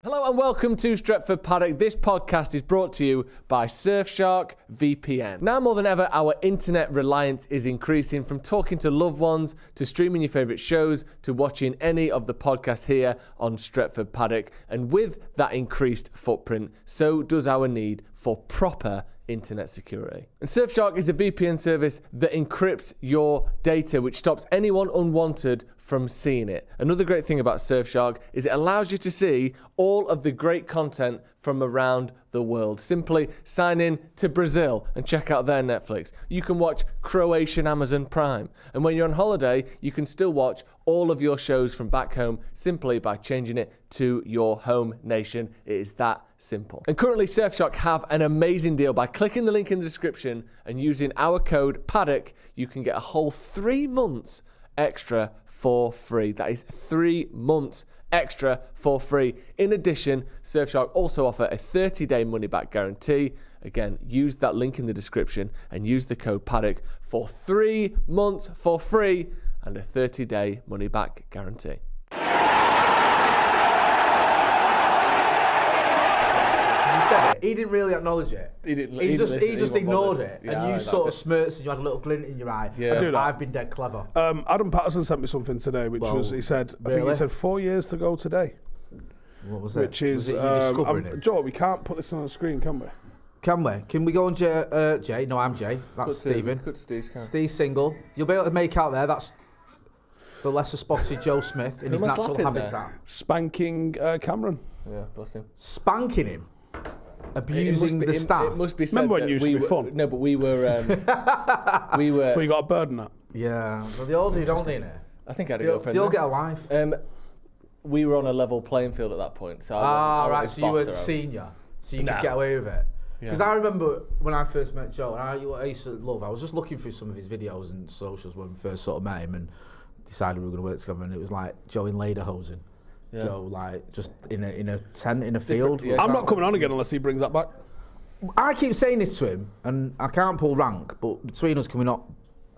Hello and welcome to Stretford Paddock. This podcast is brought to you by Surfshark VPN. Now more than ever, our internet reliance is increasing, from talking to loved ones, to streaming your favourite shows, to watching any of the podcasts here on Stretford Paddock. And with that increased footprint, so does our need for proper internet security. And Surfshark is a VPN service that encrypts your data, which stops anyone unwanted from seeing it. Another great thing about Surfshark is it allows you to see all of the great content from around the world. Simply sign in to Brazil and check out their Netflix. You can watch Croatian Amazon Prime. And when you're on holiday, you can still watch all of your shows from back home simply by changing it to your home nation. It is that simple. And currently Surfshark have an amazing deal. By clicking the link in the description and using our code Paddock, you can get a whole 3 months extra for free. That is 3 months extra for free. In addition, Surfshark also offer a 30-day money-back guarantee. Again, use that link in the description and use the code Paddock for 3 months for free and a 30-day money-back guarantee. He didn't really acknowledge it. He just ignored it, and you sort of smirked and you had a little glint in your eye. Yeah. I do that. I've been dead clever. Adam Patterson sent me something today, which was, he said, I think he said 4 years to go today. What was it? Which is, you discovering it? Joe, we can't put this on the screen, can we? Can we? Can we go on Jay? No, I'm Jay. That's Stephen. Steve's single. You'll be able to make out there. That's the lesser spotted Joe Smith in his natural habitat. There? Spanking Cameron. Yeah, bless him. Spanking him. Abusing the staff. It must be said. Remember when it used to be fun? No, but we were. So you got a bird in that? Yeah. Well, they all do, don't they? I think I had a girlfriend. They all get a life. We were on a level playing field at that point. So right. So you were senior, so you could get away with it. Because I remember when I first met Joe, and I used to love. I was just looking through some of his videos and socials when we first sort of met him, and decided we were going to work together. And it was like Joe in lederhosen. Yeah. Joe, like, just in a tent in a field. Yeah, I'm not coming on again unless he brings that back. I keep saying this to him, and I can't pull rank, but between us, can we not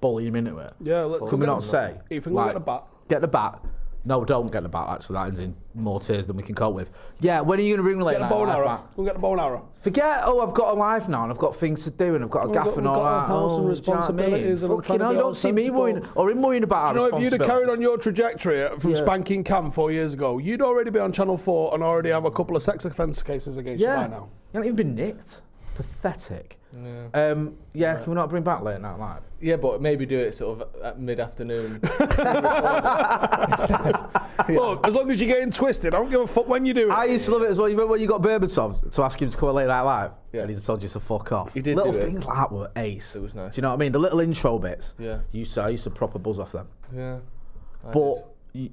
bully him into it? Yeah, can we not say? Ethan, like, get the bat. Get the bat. No, don't get the bat, actually. That ends in more tears than we can cope with. Yeah, when are you going to bring me later? Get the bow and arrow. We'll get the bow and arrow. Forget, I've got a life now, and I've got things to do, and I've got a gaff and all that. House and responsibilities. You don't see me worrying, or him worrying about our responsibilities. If you'd have carried on your trajectory from spanking Cam 4 years ago, you'd already be on Channel 4 and already have a couple of sex offence cases against you by now. You haven't even been nicked. Pathetic. Can we not bring back Late Night Live? Yeah, but maybe do it sort of at mid-afternoon. Well, as long as you're getting twisted, I don't give a fuck when you do it. I used to love it as well. You remember when you got Berbatov to ask him to come on Late Night Live? Yeah. And he just told you to fuck off. He did little do things like that were ace. It was nice. Do you know what I mean? The little intro bits. Yeah. I used to proper buzz off them. Yeah.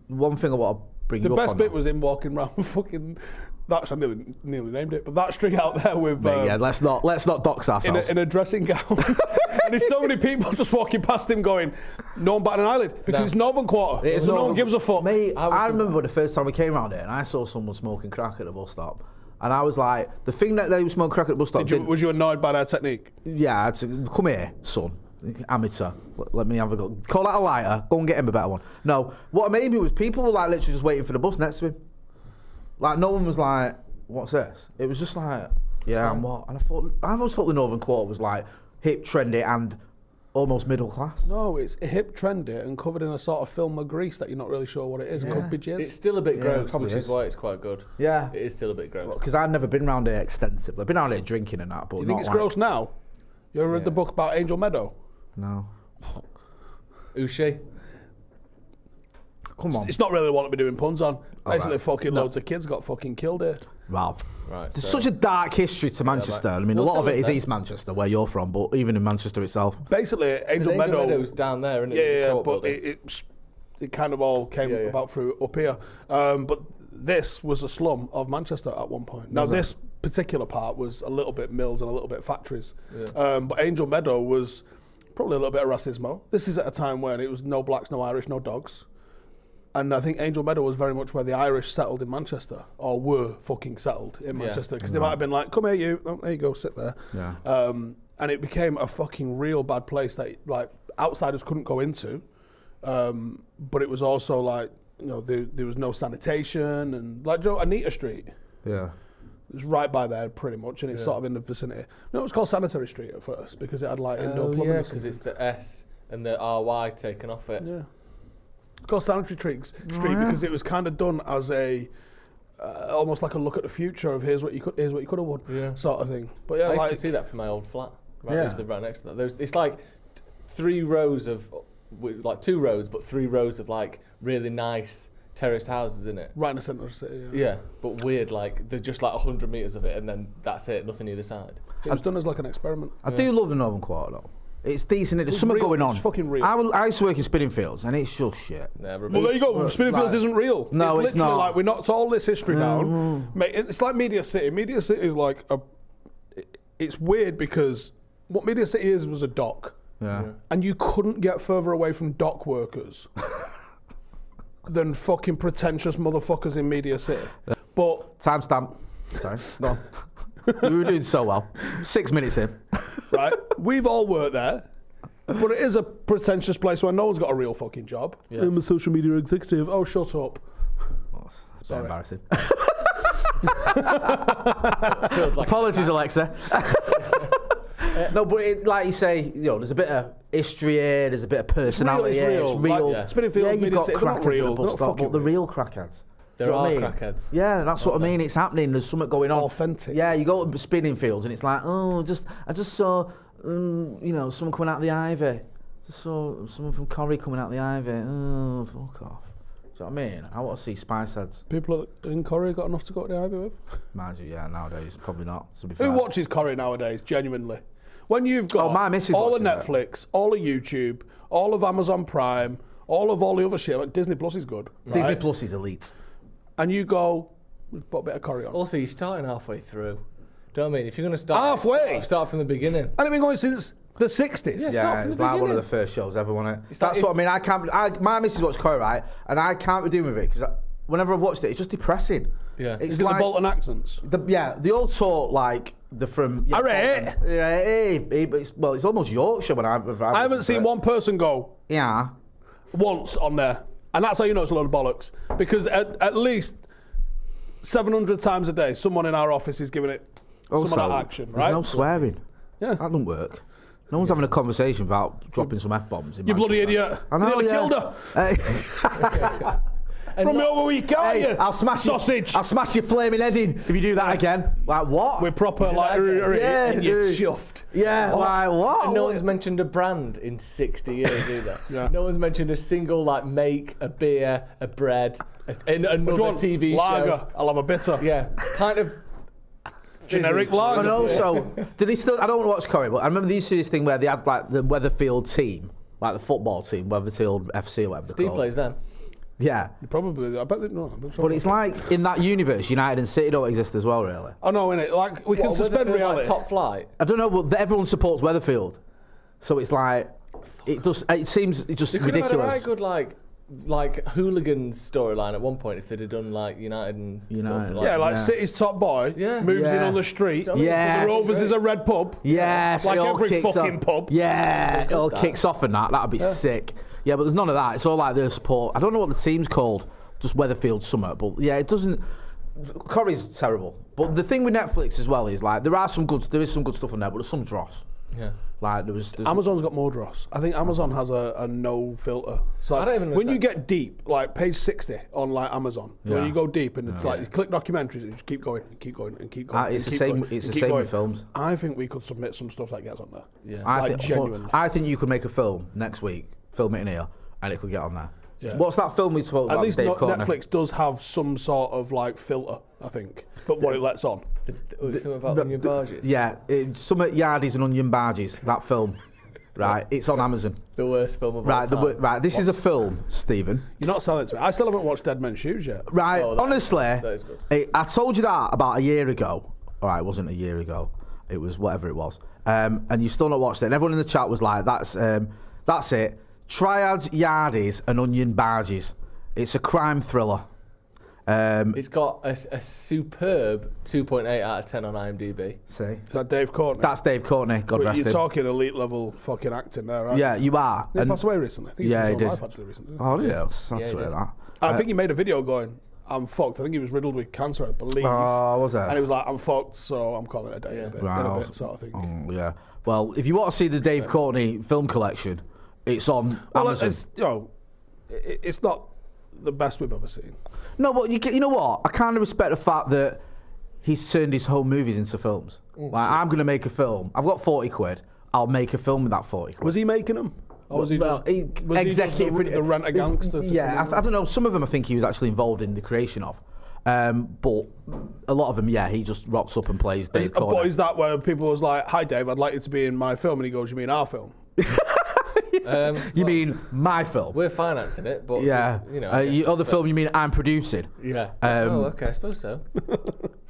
One thing I want to bring you up on. The best bit was him walking around fucking... That's I nearly named it, but that street out there with let's not dox ourselves in a dressing gown, and there's so many people just walking past him going, no one batting an eyelid because it's Northern Quarter, so no one gives a fuck. Mate, I remember the first time we came around here and I saw someone smoking crack at the bus stop, and I was like, the thing that they were smoking crack at the bus stop. Was you annoyed by their technique? Yeah, I'd say, come here, son. Amateur, let me have a go. Call that a lighter. Go and get him a better one. No, what made me was people were like literally just waiting for the bus next to him. Like, no one was like, what's this? It was just like, and what? And I always thought the Northern Quarter was like hip, trendy, and almost middle class. No, it's hip, trendy, and covered in a sort of film of grease that you're not really sure what it is. It could be jizz. It's still a bit gross, which is why it's quite good. Yeah. It is still a bit gross. Because I've never been around here extensively. I've been around here drinking and that, but you think it's gross now? You ever read the book about Angel Meadow? No. Who's she? Come on. It's not really what to be doing puns on. Basically, loads of kids got fucking killed here. Wow. Right. There's such a dark history to Manchester. I mean, a lot of it is East Manchester, where you're from, but even in Manchester itself. Basically, Angel Meadow's down there, isn't it? Yeah, but it kind of all came about through up here. But this was a slum of Manchester at one point. Now, this particular part was a little bit mills and a little bit factories. Yeah. But Angel Meadow was probably a little bit of racismo. This is at a time when it was no blacks, no Irish, no dogs. And I think Angel Meadow was very much where the Irish settled in Manchester, or were fucking settled in Manchester, because they might have been like, come here, you. Oh, there you go, sit there. Yeah. And it became a fucking real bad place that like outsiders couldn't go into. But it was also like, you know, there was no sanitation, and like Anita Street. Yeah. It's right by there, pretty much, and it's sort of in the vicinity. You know, it was called Sanitary Street at first because it had like indoor plumbing. Yeah, or because something. it's the S and the RY taken off it. Yeah. It's called Sanitary Street because it was kind of done as a almost like a look at the future of here's what you could have won, sort of thing. But yeah, I could see that from my old flat. Right, I used to live right next to that. It's like 3 rows of, like 2 roads, but 3 rows of like really nice terraced houses in it. Right in the centre of the city. Yeah, but weird. Like they're just like 100 metres of it, and then that's it. Nothing either side. It was done as like an experiment. I do love the Northern Quarter though. It's decent. There's something real, going on. it's fucking real. I used to work in spinning fields, and it's just shit. Yeah, Well, there you go. Spinning Fields isn't real. No, it's literally not. like we knocked all this history down. Mate, it's like Media City. Media City is like it's weird because what Media City was a dock. Yeah. And you couldn't get further away from dock workers than fucking pretentious motherfuckers in Media City. But Timestamp. Sorry. Go on. We were doing so well. 6 minutes in. right, we've all worked there. But it is a pretentious place where no one's got a real fucking job. Yes. I'm a social media executive. Oh, shut up. It's very embarrassing. Feels like Apologies, Alexa. No, but like you say, there's a bit of history here, there's a bit of personality here. It's real. Like, Spinning Fields, you've got Media City, they're not crackheads real. at the They're bus not stop, fucking but the real. real crackheads. there Do you know are what I mean? crackheads. Yeah, that's what I mean. It's happening. There's something going on. Authentic. Yeah, you go to spinning fields and it's like, I just saw, someone coming out of the ivy. Just saw someone from Corrie coming out of the ivy. Oh, fuck off. Do you know what I mean? I want to see Spice Heads. People in Corrie got enough to go to the Ivy with? Mind you, yeah, nowadays, probably not, to be fair. Who watches Corrie nowadays, genuinely? When you've got my missus all of watches Netflix, all of YouTube, all of Amazon Prime, all the other shit, like Disney Plus is good. Right? Disney Plus is elite. And you go, put a bit of Corrie on. Also, you're starting halfway through. Do you know what I mean? If you're going to start Halfway? start from the beginning. And it's been going since the 60s. Yeah. It's like one of the first shows ever, wasn't it? It's That's like- what I mean. My missus watched Corrie, right? And I can't be doing with it because whenever I've watched it, it's just depressing. Yeah. It's Is it like the Bolton accents? the old sort like the from. Yeah, Alright. It's almost Yorkshire when I haven't seen one person go Yeah. once on there. And that's how you know it's a load of bollocks. Because at least 700 times a day, someone in our office is giving it some of that action, There's right? no swearing. Yeah. That doesn't work. No one's having a conversation without dropping some F-bombs. You bloody idiot. I know, You nearly yeah. killed her. And Run me not- over with your car, Hey, you I'll smash sausage. I'll smash your flaming head in if you do that again. Like what? We're proper like, Yeah, and you're dude. chuffed. Yeah, like what? And no one's mentioned a brand in 60 years either. Yeah. No one's mentioned a single like make, a beer, a bread, another What do you want? TV Lager. show. I'll have a bitter. Yeah, kind of Generic fizzy. lager. And also, did he still? I don't watch Corrie, but I remember they used to do this thing where they had like the Weatherfield team, like the football team, Weatherfield FC or whatever. Steve plays them. Yeah, Probably. I bet they no. but it's like in that universe, United and City don't exist as well, really. I know, innit? Like we can What, suspend Weatherfield, reality. Like top flight. I don't know, but everyone supports Weatherfield, so it's like it seems just They could have had a ridiculous. very good like hooligans storyline at one point if they'd have done like United and stuff United. like Yeah, like Yeah. City's top boy Yeah. moves in Yeah. on the street. Yeah. The Rovers is a red pub. Yes, Like it all every kicks fucking off. pub. Yeah, it all that. kicks off and that'd be sick. Yeah, but there's none of that. It's all like the support. I don't know what the team's called, just Weatherfield Summit. But yeah, it doesn't. Corrie's terrible. But the thing with Netflix as well is like there is some good stuff on there, but there's some dross. Yeah. Like there's Amazon's got more dross. I think Amazon has a no filter. So I don't even when you understand. get deep, like page 60 on like Amazon, where Yeah. you go deep and it's like you click documentaries and you just keep going and keep going and keep going. it's and the keep same. going It's and the keep same going. with films. I think we could submit some stuff that gets on there. Yeah. Like, genuinely. I think you could make a film next week, film it in here, and it could get on there. Yeah. What's that film we spoke At about? least Dave Courtney? Netflix does have some sort of like filter, I think. But what it lets on. Something about onion barges. Yeah, Summit Yardies and Onion Barges. That film, right? It's on Amazon. The worst film of Right, all time. right. This is a film, Stephen. You're not selling it to me. I still haven't watched Dead Men's Shoes yet. Right, Oh, that honestly, is good. I told you that about a year ago. All right, it wasn't a year ago. It was whatever it was. And you've still not watched it. And everyone in the chat was like, "That's it." Triads, Yardies, and Onion Barges. It's a crime thriller. It's got a superb 2.8 out of 10 on IMDb. See, Is that Dave Courtney? that's Dave Courtney. God But rest you're him. talking elite level fucking acting there, right? Yeah, you are. He passed away recently. I think Yeah, he he took his did. own life actually recently. Oh, did it? Yeah, That's he swear did. that. I think he made a video going, I'm fucked. I think he was riddled with cancer, I believe. Oh, was it? And he was like, I'm fucked, so I'm calling it a day in a bit, sort of thing. Oh, yeah. Well, if you want to see the Dave Courtney film collection, it's on Amazon. It's not the best we've ever seen. No, but you know what? I kind of respect the fact that he's turned his whole movies into films. Like, I'm going to make a film. I've got 40 quid. I'll make a film with that 40 quid. Was he making them? Or was he just the rent-a-gangster? Yeah, I don't know. Some of them I think he was actually involved in the creation of. But a lot of them, yeah, he just rocks up and plays Dave Courtney. But is that where people was like, hi Dave, I'd like you to be in my film? And he goes, you mean our film? You mean my film? We're financing it, but yeah, other film you mean I'm producing? Yeah. Okay, I suppose so.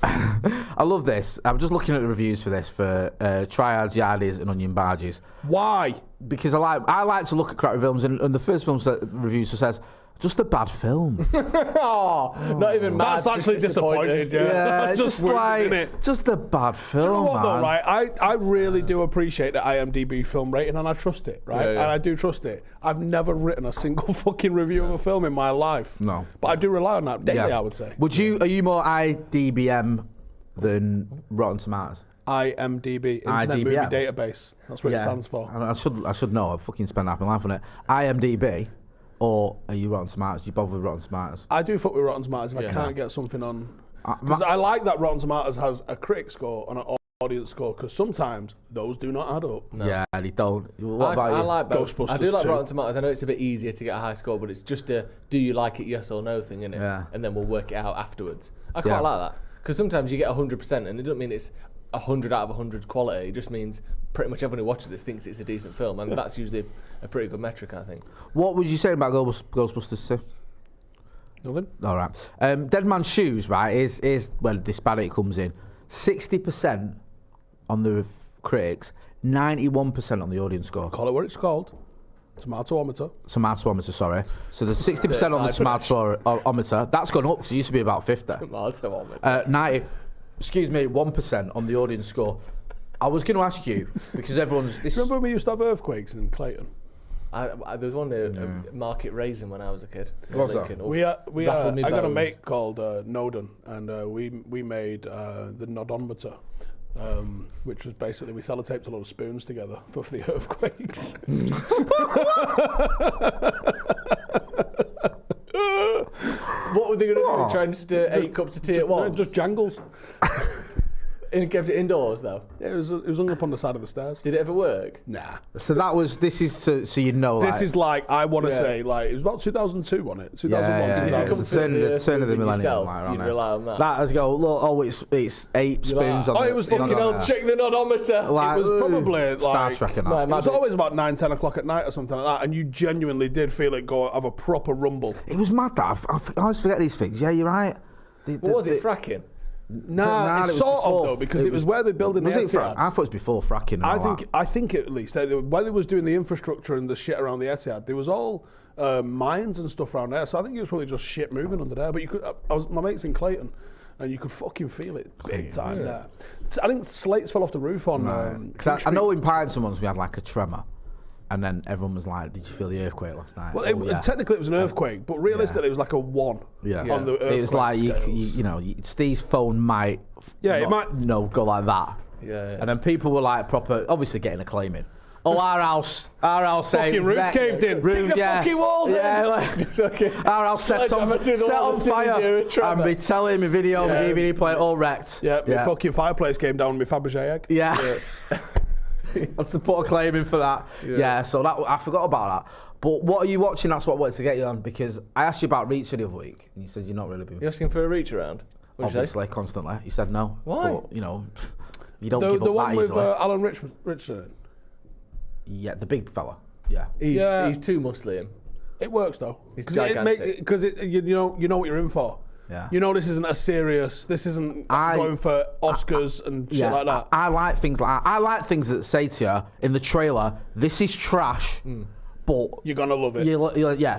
I love this. I'm just looking at the reviews for this for Triads, Yardies, and Onion Barges. Why? Because I like to look at crappy films, and the first film review says, just a bad film. Not even mad. That's actually disappointed. Yeah, that's just like just a bad film. Do you know what, man. though, right? I really do appreciate the IMDb film rating, and I trust it, right? And I do trust it. I've never written a single fucking review of a film in my life. No, but I do rely on that daily. I would say. Are you more IDBM than Rotten Tomatoes? IMDb, Internet Movie Database. That's what it stands for. I should know. I fucking spend half my life on it. IMDb. Or are you Rotten Tomatoes? Do you bother with Rotten Tomatoes? I do fuck with Rotten Tomatoes if I can't get something on. Because I like that Rotten Tomatoes has a critic score and an audience score, because sometimes those do not add up. No. Yeah, they don't. What about you? I like both. Ghostbusters I do like too. Rotten Tomatoes. I know it's a bit easier to get a high score, but it's just a do you like it, yes or no thing, innit? Yeah. And then we'll work it out afterwards. I quite like that. Because sometimes you get 100% and it doesn't mean it's 100 out of 100 quality. It just means pretty much everyone who watches this thinks it's a decent film, and that's usually a pretty good metric, I think. What would you say about Ghostbusters 2? Nothing. All right. Dead Man's Shoes, right, is where the disparity comes in. 60% on the critics, 91% on the audience score. Call it what it's called. Tomatometer. Tomatometer, sorry. So there's 60% on the tomatometer. That's gone up because it used to be about 50. Tomatometer. 1% on the audience score. I was going to ask you, because everyone's... Remember when we used to have earthquakes in Clayton? There was one near Market Raisin when I was a kid. What was that? I got a mate called Noden, and we made the Nodometer, which was basically we sellotaped a lot of spoons together for the earthquakes. What were they going to do? Try and stir 8 cups of tea at once? Just jangles. And kept it indoors though? Yeah, it was hung up on the side of the stairs. Did it ever work? Nah. So this is so you know. This is like, I want to say, like, it was about 2002, wasn't it? 2001, yeah. 2002. The turn of the millennium. Yourself, right you'd rely on that. That has go, look, it's 8 spoons on it was fucking check the nodometer. Like, it was probably Star like, Trek and it that. was always about 9, 10 o'clock at night or something like that, and you genuinely did feel it go have a proper rumble. It was mad that I always forget these things. Yeah, you're right. What was it, fracking? Nah, it's sort of though, because it was where they're building the Etihad. I thought it was before fracking. I think at least while they was doing the infrastructure and the shit around the Etihad, there was all mines and stuff around there. So I think it was probably just shit moving under there. But you could, my mate's in Clayton, and you could fucking feel it big time there. So I think slates fell off the roof on. Because I know in Pinson once we had like a tremor. And then everyone was like, "Did you feel the earthquake last night?" Well, technically it was an earthquake, but realistically it was like a 1 on the earthquake. It was like you know, Steve's phone might, it might, go like that. Yeah. And then people were like proper, obviously getting a claim in. Oh, our house fucking roof caved in. Kick the fucking walls in. Yeah, like our house set on fire, and be telling me video, DVD player all wrecked. Yeah, my fucking fireplace came down with my Fabergé egg. Yeah. I'd support a claim in for that. Yeah, so that I forgot about that. But what are you watching? That's what I wanted to get you on, because I asked you about Reacher the other week, and you said you're not really been. You're asking for a reach around? Obviously, constantly. You said no. Why? But, you don't give up the one that with easily. Alan Richardson. Yeah, the big fella. Yeah. He's too muscly. It works though. He's gigantic. Because you know what you're in for. Yeah. You know this isn't a serious. This isn't going for Oscars and shit like that. I like things like that. I like things that say to you in the trailer, "This is trash," but you're gonna love it. Yeah.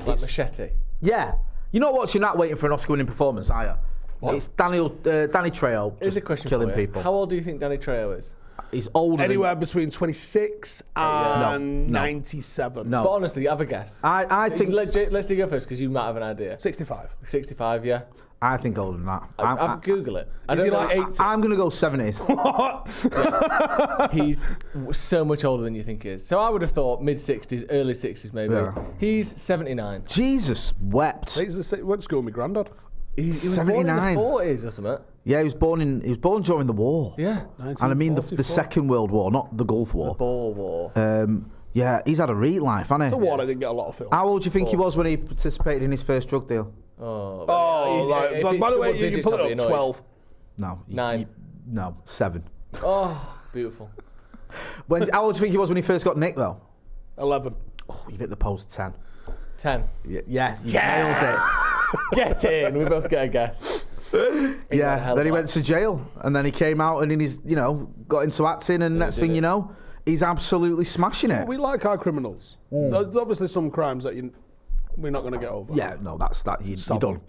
Like Machete. Yeah. You're not watching that waiting for an Oscar-winning performance, are you? What? It's Danny Trejo. Here's a question killing for you. people. How old do you think Danny Trejo is? He's older. Anywhere between 26 and No. 97. No. But honestly, have a guess. I think. Let's do you go first because you might have an idea. 65. 65, yeah. I think older than that. I'll Google it. Is he like 80? I'm going to go 70s. He's so much older than you think he is. So I would have thought mid-60s, early 60s maybe. Yeah. He's 79. Jesus wept. Went to school with my granddad. He was born in the 79. 40s or something. Yeah, he was born during the war. Yeah. And I mean the Second World War, not the Gulf War. The Boer War. Yeah, he's had a real life, hasn't he? It's a war I didn't get a lot of film. How old do you think he was when he participated in his first drug deal? By the way, you put it up 12. No. 9. No, 7. Oh, beautiful. How old do you think he was when he first got nicked, though? 11. Oh, you've hit the post 10. 10. Yeah, you nailed it. Get in. We both get a guess. Yeah, then he went to jail, and then he came out and got into acting, and next thing you know, he's absolutely smashing it. We like our criminals. There's obviously some crimes that we're not going to get over. Yeah, no, that's that. You're done.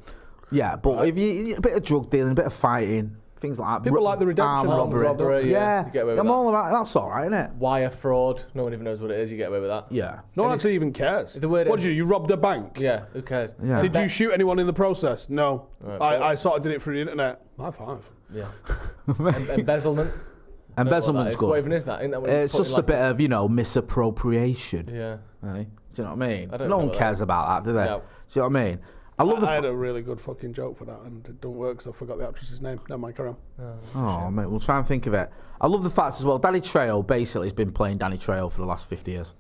Yeah, but if you a bit of drug dealing, a bit of fighting, things like that. People like the redemption. Armed robbery, yeah. Yeah, You get away with I'm that. all about. That's all right, isn't it? Wire fraud. No one even knows what it is. You get away with that. Yeah. No one actually even cares. The word What did you robbed a bank? Yeah, who cares? Yeah. Did you shoot anyone in the process? No. Right, I sort of did it through the internet. High five. Yeah. Embezzlement. Embezzlement's good. What even is that? Isn't that when you It's put in just a bit of misappropriation. Yeah. Eh? Do you know what I mean? I don't No know one that. cares about that, do they? No. Do you know what I mean? I love I had a really good fucking joke for that, and it don't work, so I forgot the actress's name. Never mind, carry on. Oh, mate, we'll try and think of it. I love the fact as well, Danny Trejo basically has been playing Danny Trejo for the last 50 years.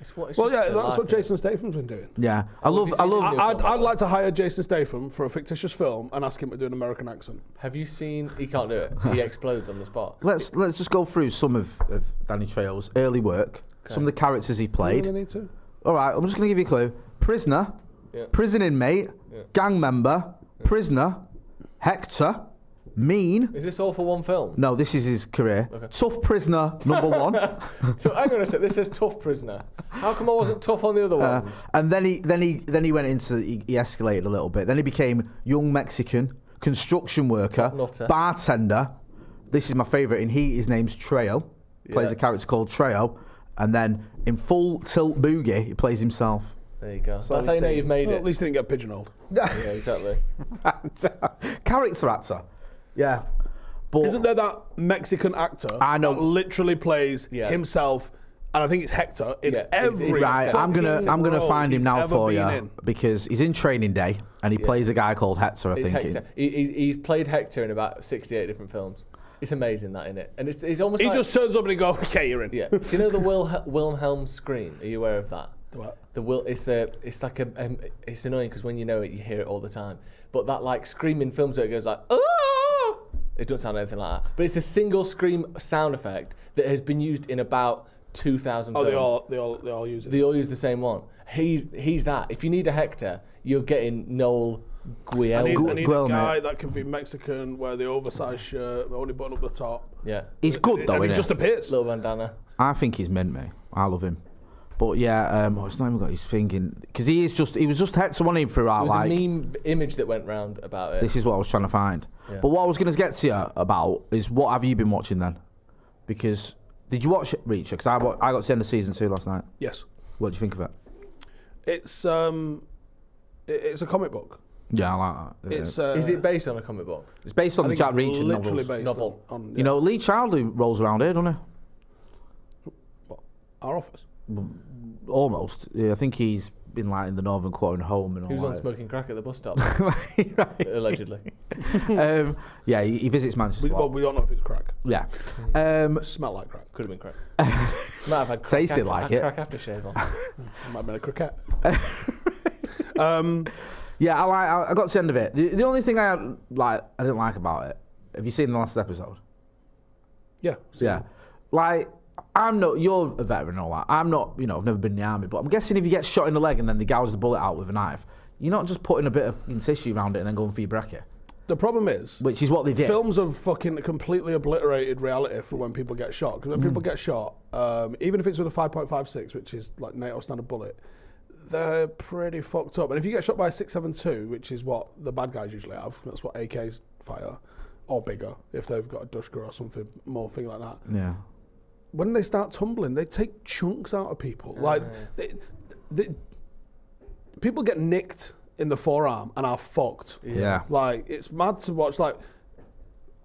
It's Well, just yeah, their that's life, what isn't it? Jason Statham's been doing. Yeah. I have love. you seen his new- I'd like to hire Jason Statham for a fictitious film and ask him to do an American accent. Have you seen? He can't do it. He explodes on the spot. Let's just go through some of Danny Trejo's early work, some of the characters he Do played. they need to? All right, I'm just going to give you a clue. Prisoner, Yeah. prison inmate, gang member, prisoner, Hector, mean. Is this all for one film? No, this is his career. Okay. Tough prisoner, number 1. So hang on a sec. This says tough prisoner. How come I wasn't tough on the other ones? And then he went into he escalated a little bit. Then he became young Mexican, construction worker, Top nutter. bartender. This is my favourite. In Heat, his name's Trejo. Plays Yeah. a character called Trejo. And then in Full Tilt Boogie, he plays himself. There you go. So That's how you know he's you've made Well, it. at least he didn't get pigeonholed. Yeah, exactly. Character actor. Yeah. But Isn't there that Mexican actor I know. that literally plays Yeah. himself, and I think it's Hector, in Yeah, every it's right, I'm gonna fucking role find him he's now ever for you been in. because he's in Training Day and he plays a guy called Hector. I It's think. Hector. He's played Hector in about 68 different films. It's amazing that in it, and it's almost He like just turns up and he goes, "Okay, you're in." yeah. Do you know the Wilhelm scream? Are you aware of that? What? It's like it's annoying because when you know it, you hear it all the time. But that like screaming films where it goes like oh, it doesn't sound anything like that. But it's a single scream sound effect that has been used in about 2,000 Oh, films. they all use it. They all use the same one. He's that. If you need a Hector, you're getting Noel I Guillermo. need a Guillermo. guy that can be Mexican, wear the oversized shirt, only button up the top. Yeah, He's good though, and he isn't just he? appears. little bandana. I think he's mint, mate. I love him. But yeah, it's not even got his thinking because he was just Hector one in throughout. There was Like a meme image that went round about it. this is what I was trying to find. Yeah. But what I was going to get to you about is what have you been watching then? Because did you watch Reacher? Because I got to the end of season 2 last night. Yes, What do you think of it? it's a comic book. Yeah, I like that. It's Is it based on a comic book? It's based on I the think Jack it's Reacher literally novels. based Novel. on You know, Lee Childley rolls around here, doesn't our office. he? Almost. Yeah, I think he's been like in the Northern Quarter and home and all Who's on that. smoking crack at the bus stop? Right. Allegedly. Yeah, he visits Manchester. a lot. We don't know if it's crack. Yeah. Smell like crack. Could have been crack. Might have had crack Tasted after, like it. Crack aftershave on. Might have been a cricket. Yeah, I got to the end of it. The only thing I didn't like about it. Have you seen the last episode? Yeah. Yeah. Like, you're a veteran and all that. I'm not, I've never been in the army, but I'm guessing if you get shot in the leg and then they gouge the bullet out with a knife, you're not just putting a bit of tissue around it and then going for your brekkie, The problem is, which is what they did. films have fucking completely obliterated reality for when people get shot. Because when people get shot, even if it's with a 5.56, which is like NATO standard bullet, they're pretty fucked up. And if you get shot by a 6.72, which is what the bad guys usually have, that's what AKs fire, or bigger if they've got a Dushka or something more thing like that. Yeah. When they start tumbling, they take chunks out of people. People get nicked in the forearm and are fucked. Yeah. Like, it's mad to watch. Like,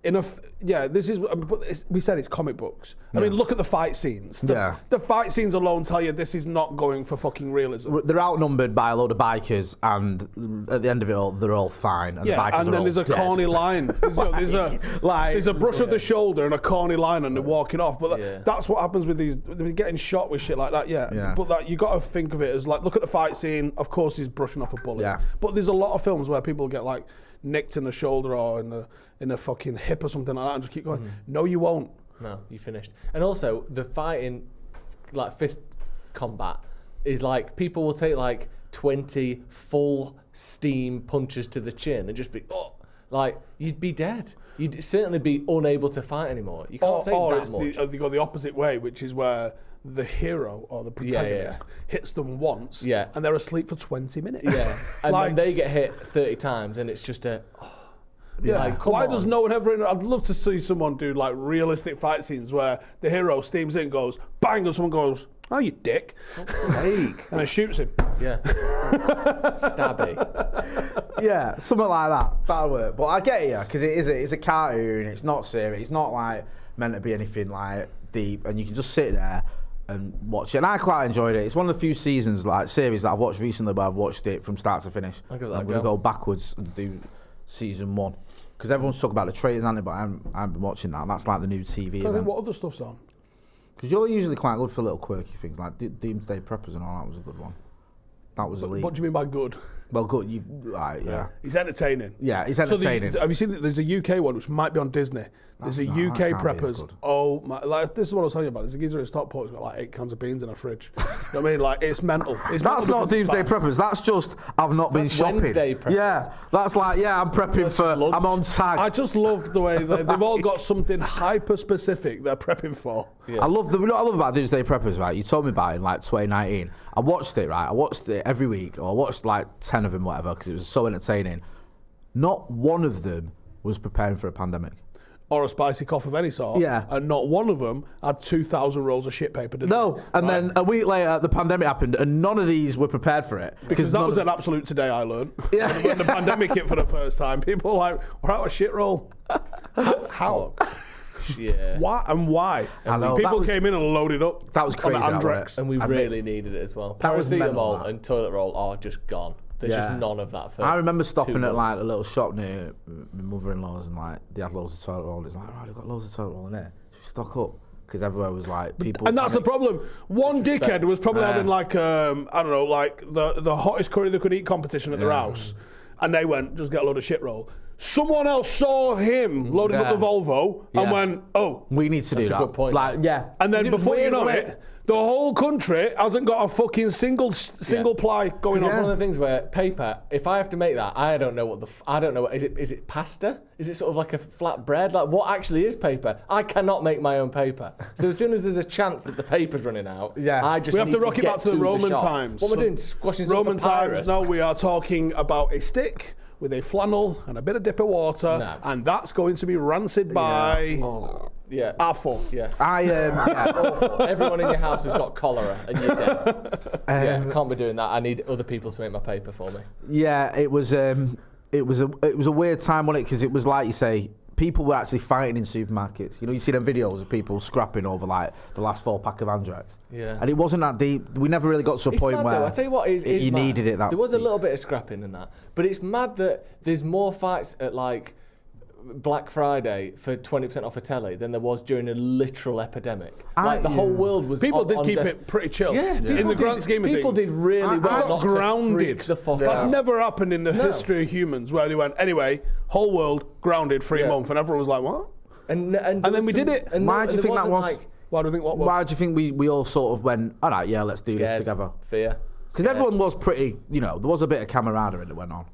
we said it's comic books. I mean, look at the fight scenes. The fight scenes alone tell you this is not going for fucking realism. They're outnumbered by a load of bikers, and at the end of it all, they're all fine. And the bikers and then there's a corny line. There's a brush of the shoulder and a corny line, and they're walking off. But that's what happens with these. They're getting shot with shit like that. Yeah. But that you got to think of it as like, look at the fight scene. Of course, he's brushing off a bullet. Yeah. But there's a lot of films where people get like nicked in the shoulder or in the fucking hip or something like that, and just keep going. No, you won't. No, you finished. And also, the fighting, like fist combat, is like people will take like 20 full steam punches to the chin and just be, like you'd be dead. You'd certainly be unable to fight anymore. You can't take that much. They go the opposite way, which is where the hero or the protagonist hits them once, and they're asleep for 20 minutes. Yeah, and then they get hit 30 times, and it's just a. Yeah. Like, why does no one ever? I'd love to see someone do like realistic fight scenes where the hero steams in, goes bang, and someone goes, "Oh, you dick!" Fuck's sake. And then shoots him. Yeah. Stabby. Yeah, something like that. That'll work. But I get you, because it's a cartoon. It's not serious. It's not like meant to be anything like deep, and you can just sit there and watch it. And I quite enjoyed it. It's one of the few seasons, like series that I've watched recently, but I've watched it from start to finish. I'll give that I'm going to go backwards and do season 1. Because everyone's talking about the Traitors, but I haven't been watching that. That's like the new TV. I think what other stuff's on? Because you're usually quite good for little quirky things, like Doomsday Preppers and all that was a good one. That was elite. What do you mean by good? Well, good. Yeah. It's entertaining. Yeah, it's entertaining. Have you seen that? There's a UK one which might be on Disney. There's a UK Preppers. Oh my! Like, this is what I was telling you about. There's a geezer in Stockport who's got like 8 cans of beans in a fridge. You know what I mean? Like, it's mental. That's not Doomsday Preppers. That's just I've not been shopping. Wednesday Preppers. Yeah, that's like I'm prepping for lunch. I'm on tag. I just love the way they've all got something hyper specific they're prepping for. Yeah. I love what I love about Doomsday Preppers, right? You told me about it in like 2019. I watched it, right? I watched it every week, or I watched like 10 of them, whatever, because it was so entertaining. Not one of them was preparing for a pandemic. Or a spicy cough of any sort. Yeah. And not one of them had 2,000 rolls of shit paper, did No. they? And then a week later, the pandemic happened, and none of these were prepared for it. Because that was an absolute today, I learned. Yeah. When the pandemic hit for the first time, people were like, we're out of shit roll. How? Yeah. Why and why? I know. People came in and loaded up. That was crazy. On Andrex. And we really needed it as well. Paracetamol and toilet roll are just gone. There's just none of that for I remember stopping 2 at like months. a little shop near my mother-in-law's, and like they had loads of toilet roll. It's like, right, they've got loads of toilet roll in there. Should we stock up? Because everywhere was like people. And that's the problem. One dickhead was probably having like I don't know, like the hottest curry they could eat competition at their house, and they went, just get a load of shit roll. Someone else saw him loading up the Volvo and went, "Oh, we need to do that." That's a good point. Like, yeah. And then before you know it, the whole country hasn't got a fucking single ply going on. It's one of the things where paper, if I have to make that, I don't know what I don't know. Is it pasta? Is it sort of like a flat bread? Like, what actually is paper? I cannot make my own paper. So as soon as there's a chance that the paper's running out, I just we have need to rock it back to the Roman shop. times. What am I doing? Squashing some Roman papyrus? times. No, we are talking about a stick with a flannel and a bit of dip of water, and that's going to be rancid by awful. Yeah. Awful. Everyone in your house has got cholera and you're dead. I can't be doing that. I need other people to make my paper for me. Yeah, it was a weird time, wasn't it? Because it was like you say, people were actually fighting in supermarkets. You know, you see them videos of people scrapping over like the last 4-pack of Andrex. Yeah. And it wasn't that deep. We never really got to a point mad where though. I tell you what, you needed it that there was a deep. little bit of scrapping in that, but it's mad that there's more fights at like Black Friday for 20% off a telly than there was during a literal epidemic. Like the whole world was. People did keep it pretty chill. Yeah, in the grand scheme of things. people did really well. Not grounded. To freak the fuck That's out. never happened in the history of humans where they went, anyway, whole world grounded for a month, and everyone was like, what? And then we did it. And Why do you think that was? Like, Why do you think what was? Why do you think we all sort of went, all right, yeah, let's do this together? Fear. Because everyone was pretty, there was a bit of camaraderie that went on.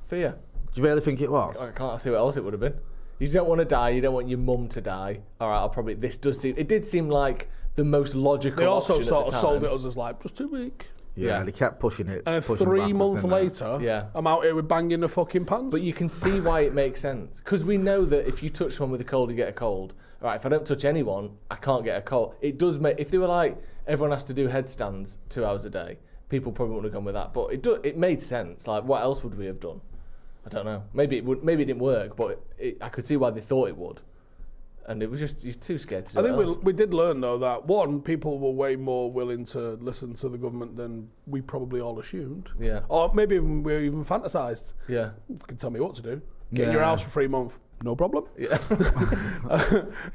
Fear. Do you really think it was? I can't see what else it would have been. You don't want to die. You don't want your mum to die. All right, It did seem like the most logical. They also option sort at of the sold time. it us as like just 2 weeks. Yeah, they kept pushing it. And pushing 3 months backwards, later, I'm out here with banging the fucking pants. But you can see why it makes sense. Because we know that if you touch someone with a cold, you get a cold. All right, if I don't touch anyone, I can't get a cold. It does make... If they were like, everyone has to do headstands 2 hours a day, people probably wouldn't have gone with that. But it made sense. Like, what else would we have done? I don't know. Maybe it didn't work, but I could see why they thought it would. And it was just, you're too scared to do it. I think we did learn, though, that, one, people were way more willing to listen to the government than we probably all assumed. Yeah. Or maybe we even fantasised. Yeah. You can tell me what to do. Get in your house for 3 months, no problem. Yeah.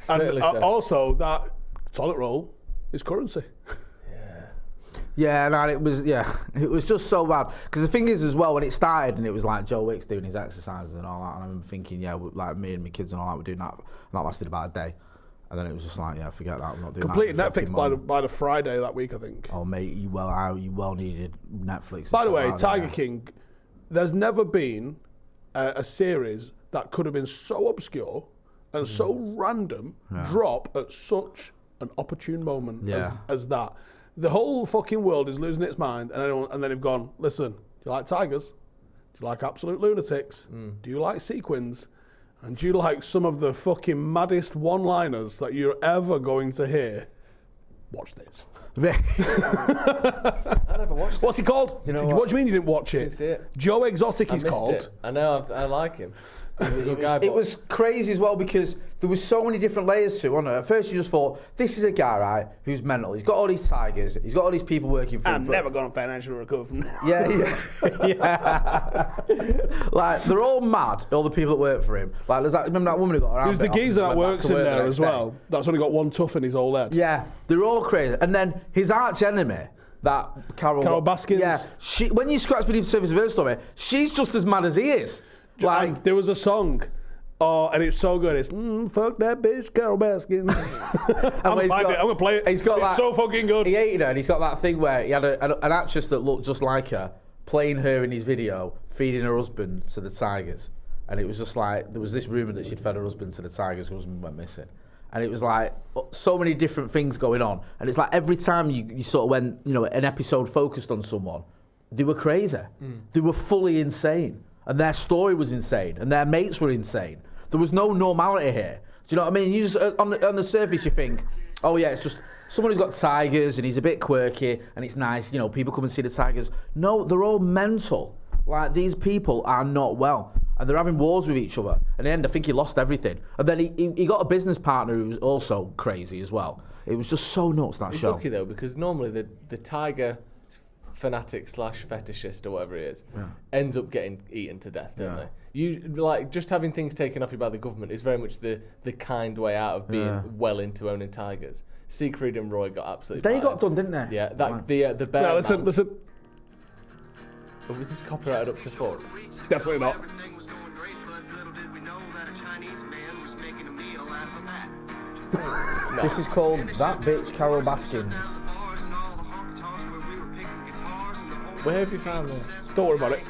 And also, that toilet roll is currency. Yeah, no, it was just so bad. Because the thing is, as well, when it started and it was like Joe Wicks doing his exercises and all that, and I remember thinking, like me and my kids and all that were doing that, and that lasted about a day. And then it was just like, forget that, I'm not doing Completed that. Netflix by the Friday that week, I think. Oh, mate, you well needed Netflix. By the way, Tiger King, there's never been a series that could have been so obscure and so random drop at such an opportune moment as that. The whole fucking world is losing its mind, and then they've gone, listen, do you like tigers? Do you like absolute lunatics? Do you like sequins? And do you like some of the fucking maddest one-liners that you're ever going to hear? Watch this. I never watched it. What's he called? You know what do you mean you didn't watch it? Didn't see it. Joe Exotic he's called. It. I know, I like him. He's a good guy. It was crazy as well because there was so many different layers to it, wasn't there? At first you just thought, this is a guy, right, who's mental. He's got all these tigers. He's got all these people working for him. I'm never going to financially recover from that. Yeah. Like, they're all mad, all the people that work for him. Like, there's that, remember that woman who got around. There's the geezer that works in there as well. That's only got one tuff in his whole head. Yeah, they're all crazy. And then his arch enemy, that Carol Baskins. Yeah, when you scratch beneath the surface of her story, she's just as mad as he is. Like, there was a song, and it's so good. It's fuck that bitch, Carol Baskin. I'm gonna play it. It's so fucking good. He hated her, and he's got that thing where he had an actress that looked just like her playing her in his video, feeding her husband to the tigers, and it was just like there was this rumor that she'd fed her husband to the tigers. Her husband went missing. And it was like so many different things going on, and it's like every time you sort of went, an episode focused on someone, they were crazy. They were fully insane. And their story was insane, and their mates were insane. There was no normality here. Do you know what I mean? You just, on the surface, you think, oh yeah, it's just someone who's got tigers, and he's a bit quirky, and it's nice, people come and see the tigers. No, they're all mental. Like, these people are not well, and they're having wars with each other. In the end, I think he lost everything. And then he got a business partner who was also crazy as well. It was just so nuts, that show. He's lucky, though, because normally the tiger fanatic / fetishist or whatever he is ends up getting eaten to death, don't they? You like just having things taken off you by the government is very much the kind way out of being well into owning tigers. Siegfried and Roy got absolutely they got done, didn't they? Yeah, the bear. Yeah, listen. Oh, was this copyrighted up to 4? Definitely not. This is called That Bitch Carol Baskins. Where have you found this? Don't worry about it.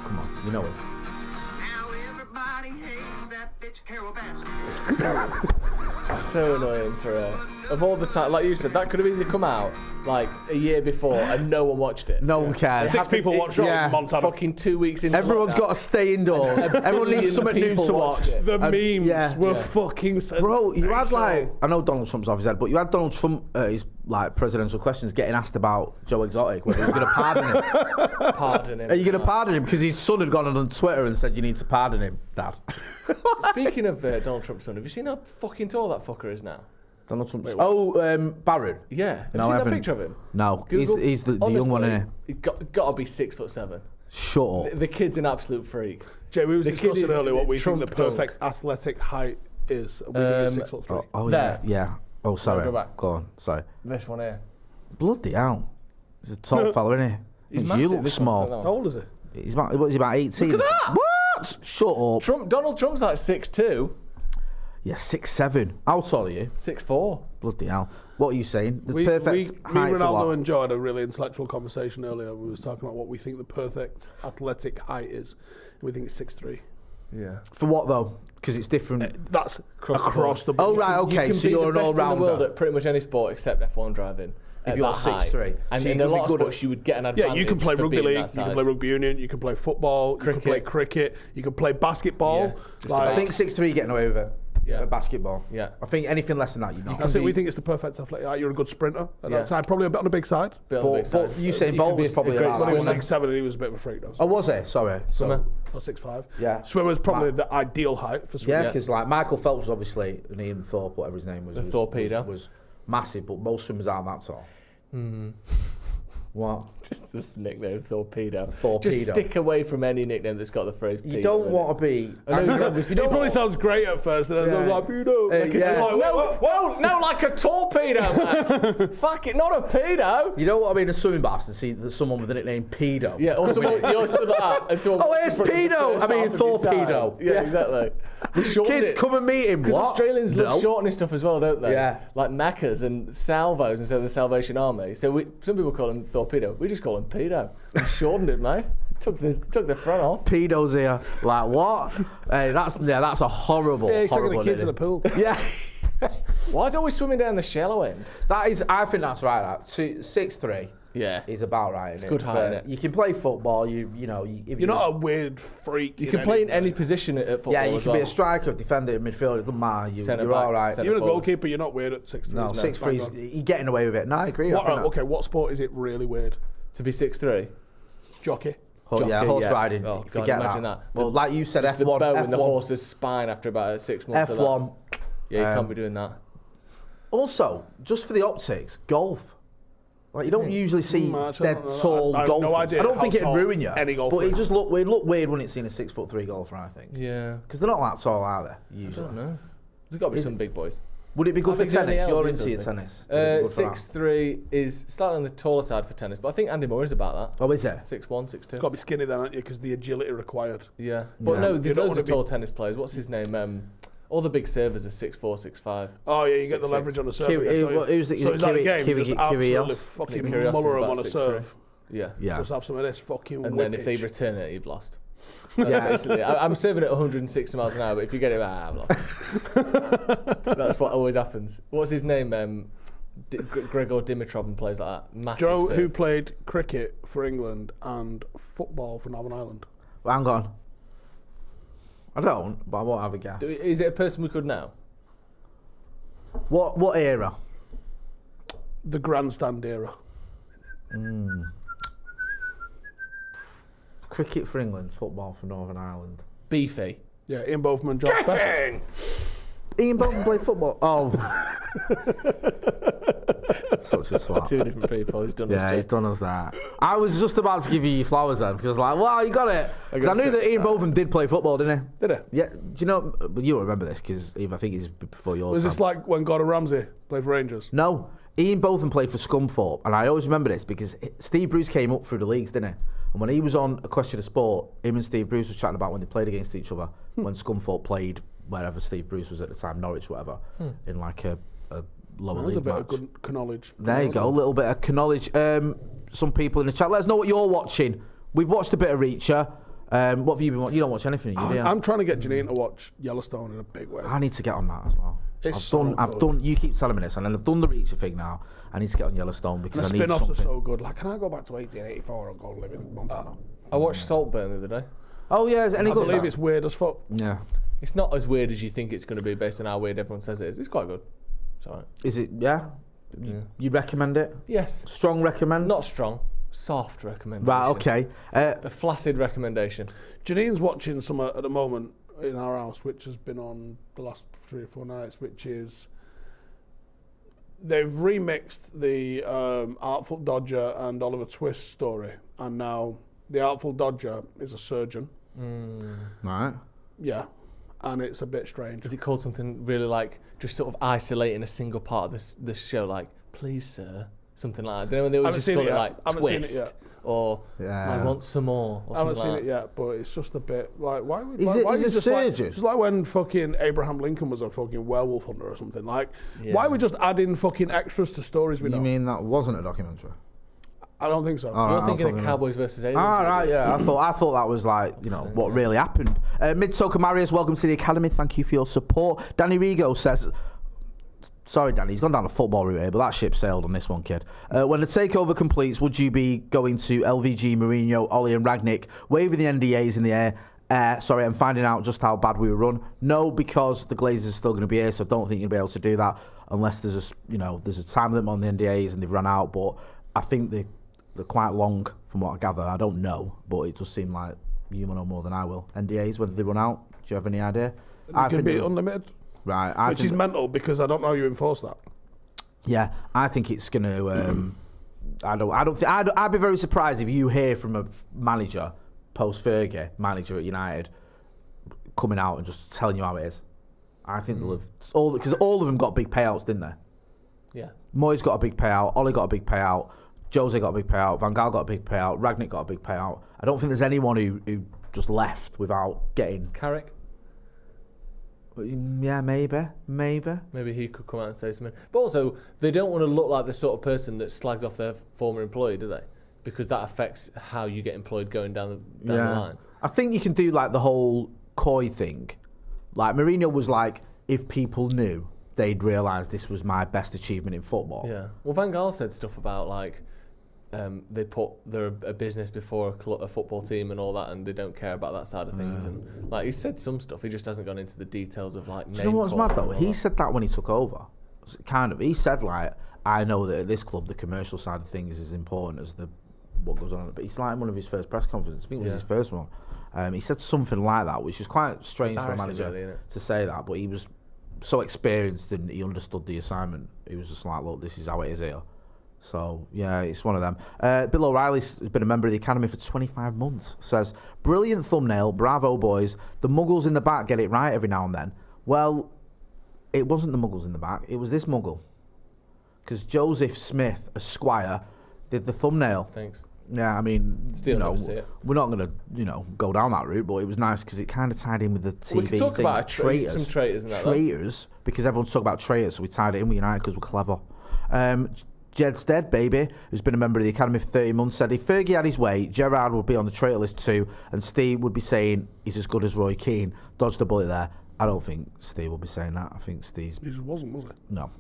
Come on, you know it. So annoying for of all the time, like you said, that could have easily come out like a year before and no one watched it. No one cares. 6 people watched it in Montana. Fucking 2 weeks in. Everyone's got to stay indoors. Everyone needs something new to watch. The memes were fucking sensational. Bro, you had I know Donald Trump's off his head, but you had Donald Trump at his presidential questions getting asked about Joe Exotic, whether he was going to pardon him. Pardon him. Are you going to pardon him? Because his son had gone on Twitter and said you need to pardon him, Dad. Speaking of Donald Trump's son, have you seen how fucking tall that fucker is now? Donald Trump's... Barron. Yeah. Have you seen that picture of him? No. He's the young one, isn't he? He's got to be 6'7". Shut up. The kid's an absolute freak. Jay, we were discussing earlier what we think the perfect athletic height is. We think it's 6'3". Oh, there. Yeah. Oh, sorry. Go back. Go on. Sorry. This one here. Bloody hell. He's a tall fella, isn't he? He's You massive. look This small. How old is he? He's about 18. Look at that! What? Shut up. Donald Trump's like 6'2". Yeah, 6'7". How tall are you? 6'4". Bloody hell. What are you saying? The Me, perfect height for Ronaldo what? and Joe had a really intellectual conversation earlier. We was talking about what we think the perfect athletic height is. We think it's 6'3". Yeah. For what though? Because it's different. That's across the board. Oh right, okay. So you're an all rounder in the world all-rounder. at pretty much any sport except F1 driving. If you're 6'3", and so you in a could be lot of good sports, you would get an advantage. Yeah, you can play for rugby being league, that you can size. play rugby union, you can play football, you can play cricket, you can play basketball. Yeah, just I about. think 6'3" getting away with it. Yeah. Basketball. Yeah. I think anything less than that, you're not. That's it. We think it's the perfect athletic. You're a good sprinter at that time. Probably a bit on the big side. Bit on the big side. But Usain Bolt was probably great around When he was swimmer. 6'7", and he was a bit of a freak though. Oh, was he? Sorry. Swimmer. Or 6'5". Yeah. Swimmer's probably the ideal height for swimming. Yeah, because like Michael Phelps was obviously, and Ian Thorpe, whatever his name was, The torpedo. was massive, but most swimmers aren't that tall. What? Just the nickname Torpedo. Torpedo. Just stick away from any nickname that's got the phrase pedo. You don't want to be. It probably sounds great at first, and then I was like, pedo. yeah. No, like a torpedo, man. Fuck it, not a pedo. You don't want to be in a swimming bath and see someone with the nickname pedo. Yeah, or someone, you're stood like that. And someone it's pedo. I mean, torpedo. Yeah, exactly. We shortened Kids, it. come and meet him. Because What? Australians love shortening stuff as well, don't they? Yeah. Like Maccas and Salvos instead of the Salvation Army. So some people call him torpedo. We just call him pedo. We shortened it, mate. Took the front off. Pedos here. Like what? Hey, that's a horrible. Yeah, he's taking horrible the kids in nickname. the pool. Yeah. Why is it always swimming down the shallow end? That is. I think that's right. That 6'3" Yeah. is about right. It's good height, innit? You can play football. You know. If You're not a weird freak. You can play in any position at football. Yeah, you as can well. be a striker, defender, midfielder. It doesn't matter. Centre You're back, all right. centre You're a forward. goalkeeper. You're not weird at 6'3". No, 6'3". You're getting away with it. No, I agree. I think that- Okay, what sport is it really weird? To be 6'3". Jockey. Horse riding. Oh, God, Forget imagine that. that. Well, like you said, Just F1. the bow in the F1. horse's spine after about 6 months. of F1. that. Yeah, you can't be doing that. Also, just for the optics, golf. Like you don't usually see dead tall I have golfers. no idea I don't how think it'd tall ruin you. any golfer But it is. just look weird when it's seen a 6'3" golfer. I think Yeah. because they're not that tall, are they? I Usually. don't know. There's got to be some big boys. Would it be good I for think Danny tennis? Ells You're does, into your doesn't tennis. Would it be good for that? 6'3" is slightly on the taller side for tennis, but I think Andy Murray's about that. Oh, is it? 6'1", 6'2". Got to be skinny then, aren't you? Because the agility required. Yeah. But Yeah. no, You there's don't loads of wanna be- tall tennis players. What's his name? All the big servers are 6'4", 6'5". Oh yeah, you get the 6'6". leverage on the serve. Kiwi- I guess, don't you? who's the- So is that a Kiwi- game? Kiwi- You just Kiwi- absolutely Kyrgios? fucking Kyrgios is muller him about on a 6'3". serve. Yeah. Yeah. Just have some of this fucking And then if they whippage. return it, you've lost. Yeah. Basically, I'm serving at 160 miles an hour, but if you get it, I've lost. That's what always happens. What's his name? Gregor Dimitrov and plays like that. Massive Joe, serve. who played cricket for England and football for Northern Ireland. Well, hang on. I don't, but I won't have a guess. Is it a person we could know? What era? The grandstand era. Cricket for England, football for Northern Ireland. Beefy. Yeah, Ian Botham, George Best. Ian Bolton played football. Oh. Such a swat. Two different people. He's done Yeah, his he's job. done us that. I was just about to give you your flowers then, because I was like, wow, you got it. Because I got knew that six, Ian Botham did play football, didn't he? Did it? Yeah. Do you know, but you don't remember this, because I think it's before your Was time. this like when Gordon Ramsay played for Rangers? No. Ian Botham played for Scunthorpe, and I always remember this because Steve Bruce came up through the leagues, didn't he? And when he was on A Question of Sport, him and Steve Bruce was chatting about when they played against each other, when Scunthorpe played wherever Steve Bruce was at the time, Norwich, whatever, in like a lower There's league a bit match. of good knowledge. There you go, a little bit of knowledge. Some people in the chat, let us know what you're watching. We've watched a bit of Reacher. What have you been watching? You don't watch anything, do you? I'm trying to get Janine to watch Yellowstone in a big way. I need to get on that as well. It's I've done. You keep telling me this, and then I've done the Reacher thing now. I need to get on Yellowstone The because I need spin-offs are something. so good. Like, can I go back to 1884 and go live in Montana? I watched Saltburn the other day. Oh yeah, is it any I good? believe that? it's weird as fuck. Yeah. It's not as weird as you think it's going to be based on how weird everyone says it is. It's quite good. It's alright. Is it? Yeah. You recommend it? Yes. Strong recommend. Not strong. Soft recommendation. Right. Okay. A flaccid recommendation. Janine's watching some at the moment in our house, which has been on the last 3 or 4 nights, which is they've remixed the Artful Dodger and Oliver Twist story, and now the Artful Dodger is a surgeon. Right. Yeah, and it's a bit strange. Is it called something really like just sort of isolating a single part of this show, like "Please, sir," something like that? Do you know when they always Haven't just seen call it it yet. like Haven't seen it twist yet. or Yeah. I want some more or I haven't something seen like it yet, but it's just a bit like why would Is why, it- why is you it just like surgeon? it's like when fucking Abraham Lincoln was a fucking werewolf hunter or something. Like Yeah. why are we just adding fucking extras to stories we know? You mean that wasn't a documentary? I don't think so. You're thinking of Cowboys versus Aliens. Right, yeah. I thought that was like, what really happened. Mid-Soca Marius, welcome to the Academy. Thank you for your support. Danny Rigo says... Sorry, Danny, he's gone down a football route here, but that ship sailed on this one, kid. When the takeover completes, would you be going to LVG, Mourinho, Ollie and Ragnick, waving the NDAs in the air, and finding out just how bad we were run? No, because the Glazers are still going to be here, so I don't think you'll be able to do that unless there's a time limit on the NDAs and they've run out. But I think they're quite long from what I gather. I don't know, but it does seem like you will know more than I will. NDAs, whether they run out, do you have any idea? They can be unlimited. Right, which is mental because I don't know how you enforce that. Yeah, I think it's going to. I'd be very surprised if you hear from a manager, post Fergie, manager at United, coming out and just telling you how it is. I think they'll have because all of them got big payouts, didn't they? Yeah. Moyes got a big payout. Ollie got a big payout. Jose got a big payout. Van Gaal got a big payout. Ragnick got a big payout. I don't think there's anyone who just left without getting. Carrick. Yeah, maybe. Maybe he could come out and say something. But also, they don't want to look like the sort of person that slags off their former employee, do they? Because that affects how you get employed going down the line. I think you can do like the whole coy thing. Like Mourinho was like, if people knew, they'd realise this was my best achievement in football. Yeah. Well, Van Gaal said stuff about like they put a business before a football team and all that, and they don't care about that side of things. And like he said some stuff, he just hasn't gone into the details of like. Do you know what's mad though? He said that when he took over. Kind of. He said like, I know that at this club the commercial side of things is as important as what goes on. But it's like in one of his first press conferences. I think it was his first one. He said something like that, which is quite strange for a manager really, to say that. But he was so experienced and he understood the assignment. He was just like, look, this is how it is here. So, yeah, it's one of them. Bill O'Reilly's been a member of the Academy for 25 months. Says, brilliant thumbnail, bravo, boys. The muggles in the back get it right every now and then. Well, it wasn't the muggles in the back. It was this muggle. Because Joseph Smith, Esquire, did the thumbnail. Thanks. Yeah, I mean, Still see it. We're not going to, go down that route, but it was nice because it kind of tied in with the TV we could talk thing. about some traitors and that. Traitors, because everyone's talking about traitors, so we tied it in with United because we're clever. Jedstead, baby, who's been a member of the Academy for 30 months, said if Fergie had his way, Gerrard would be on the traitor list too, and Steve would be saying he's as good as Roy Keane. Dodged a bullet there. I don't think Steve will be saying that. I think Steve's... He just wasn't, was he? No.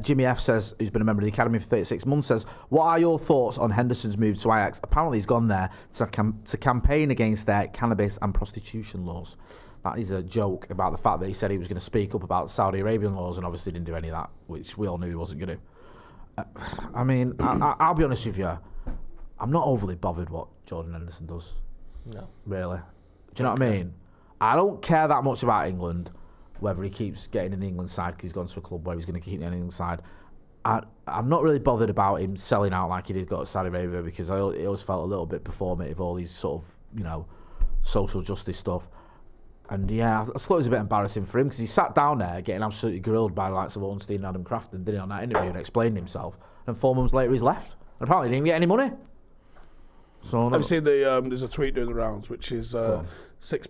Jimmy F says, who's been a member of the Academy for 36 months, says, what are your thoughts on Henderson's move to Ajax? Apparently he's gone there to campaign against their cannabis and prostitution laws. That is a joke about the fact that he said he was going to speak up about Saudi Arabian laws and obviously didn't do any of that, which we all knew he wasn't going to. I mean, I'll be honest with you. I'm not overly bothered what Jordan Henderson does. No. Really. Do you know what I mean? I don't care that much about England, whether he keeps getting in the England side because he's gone to a club where he's going to keep in the England side. I'm not really bothered about him selling out like he did go to Saudi Arabia because I always felt a little bit performative, all these sort of, social justice stuff. And yeah, I thought it was a bit embarrassing for him because he sat down there getting absolutely grilled by the likes of Ornstein and Adam Crafton, did he, on that interview and explained himself. And 4 months later, he's left. And apparently, he didn't get any money. So I've seen there's a tweet doing the rounds, which is 6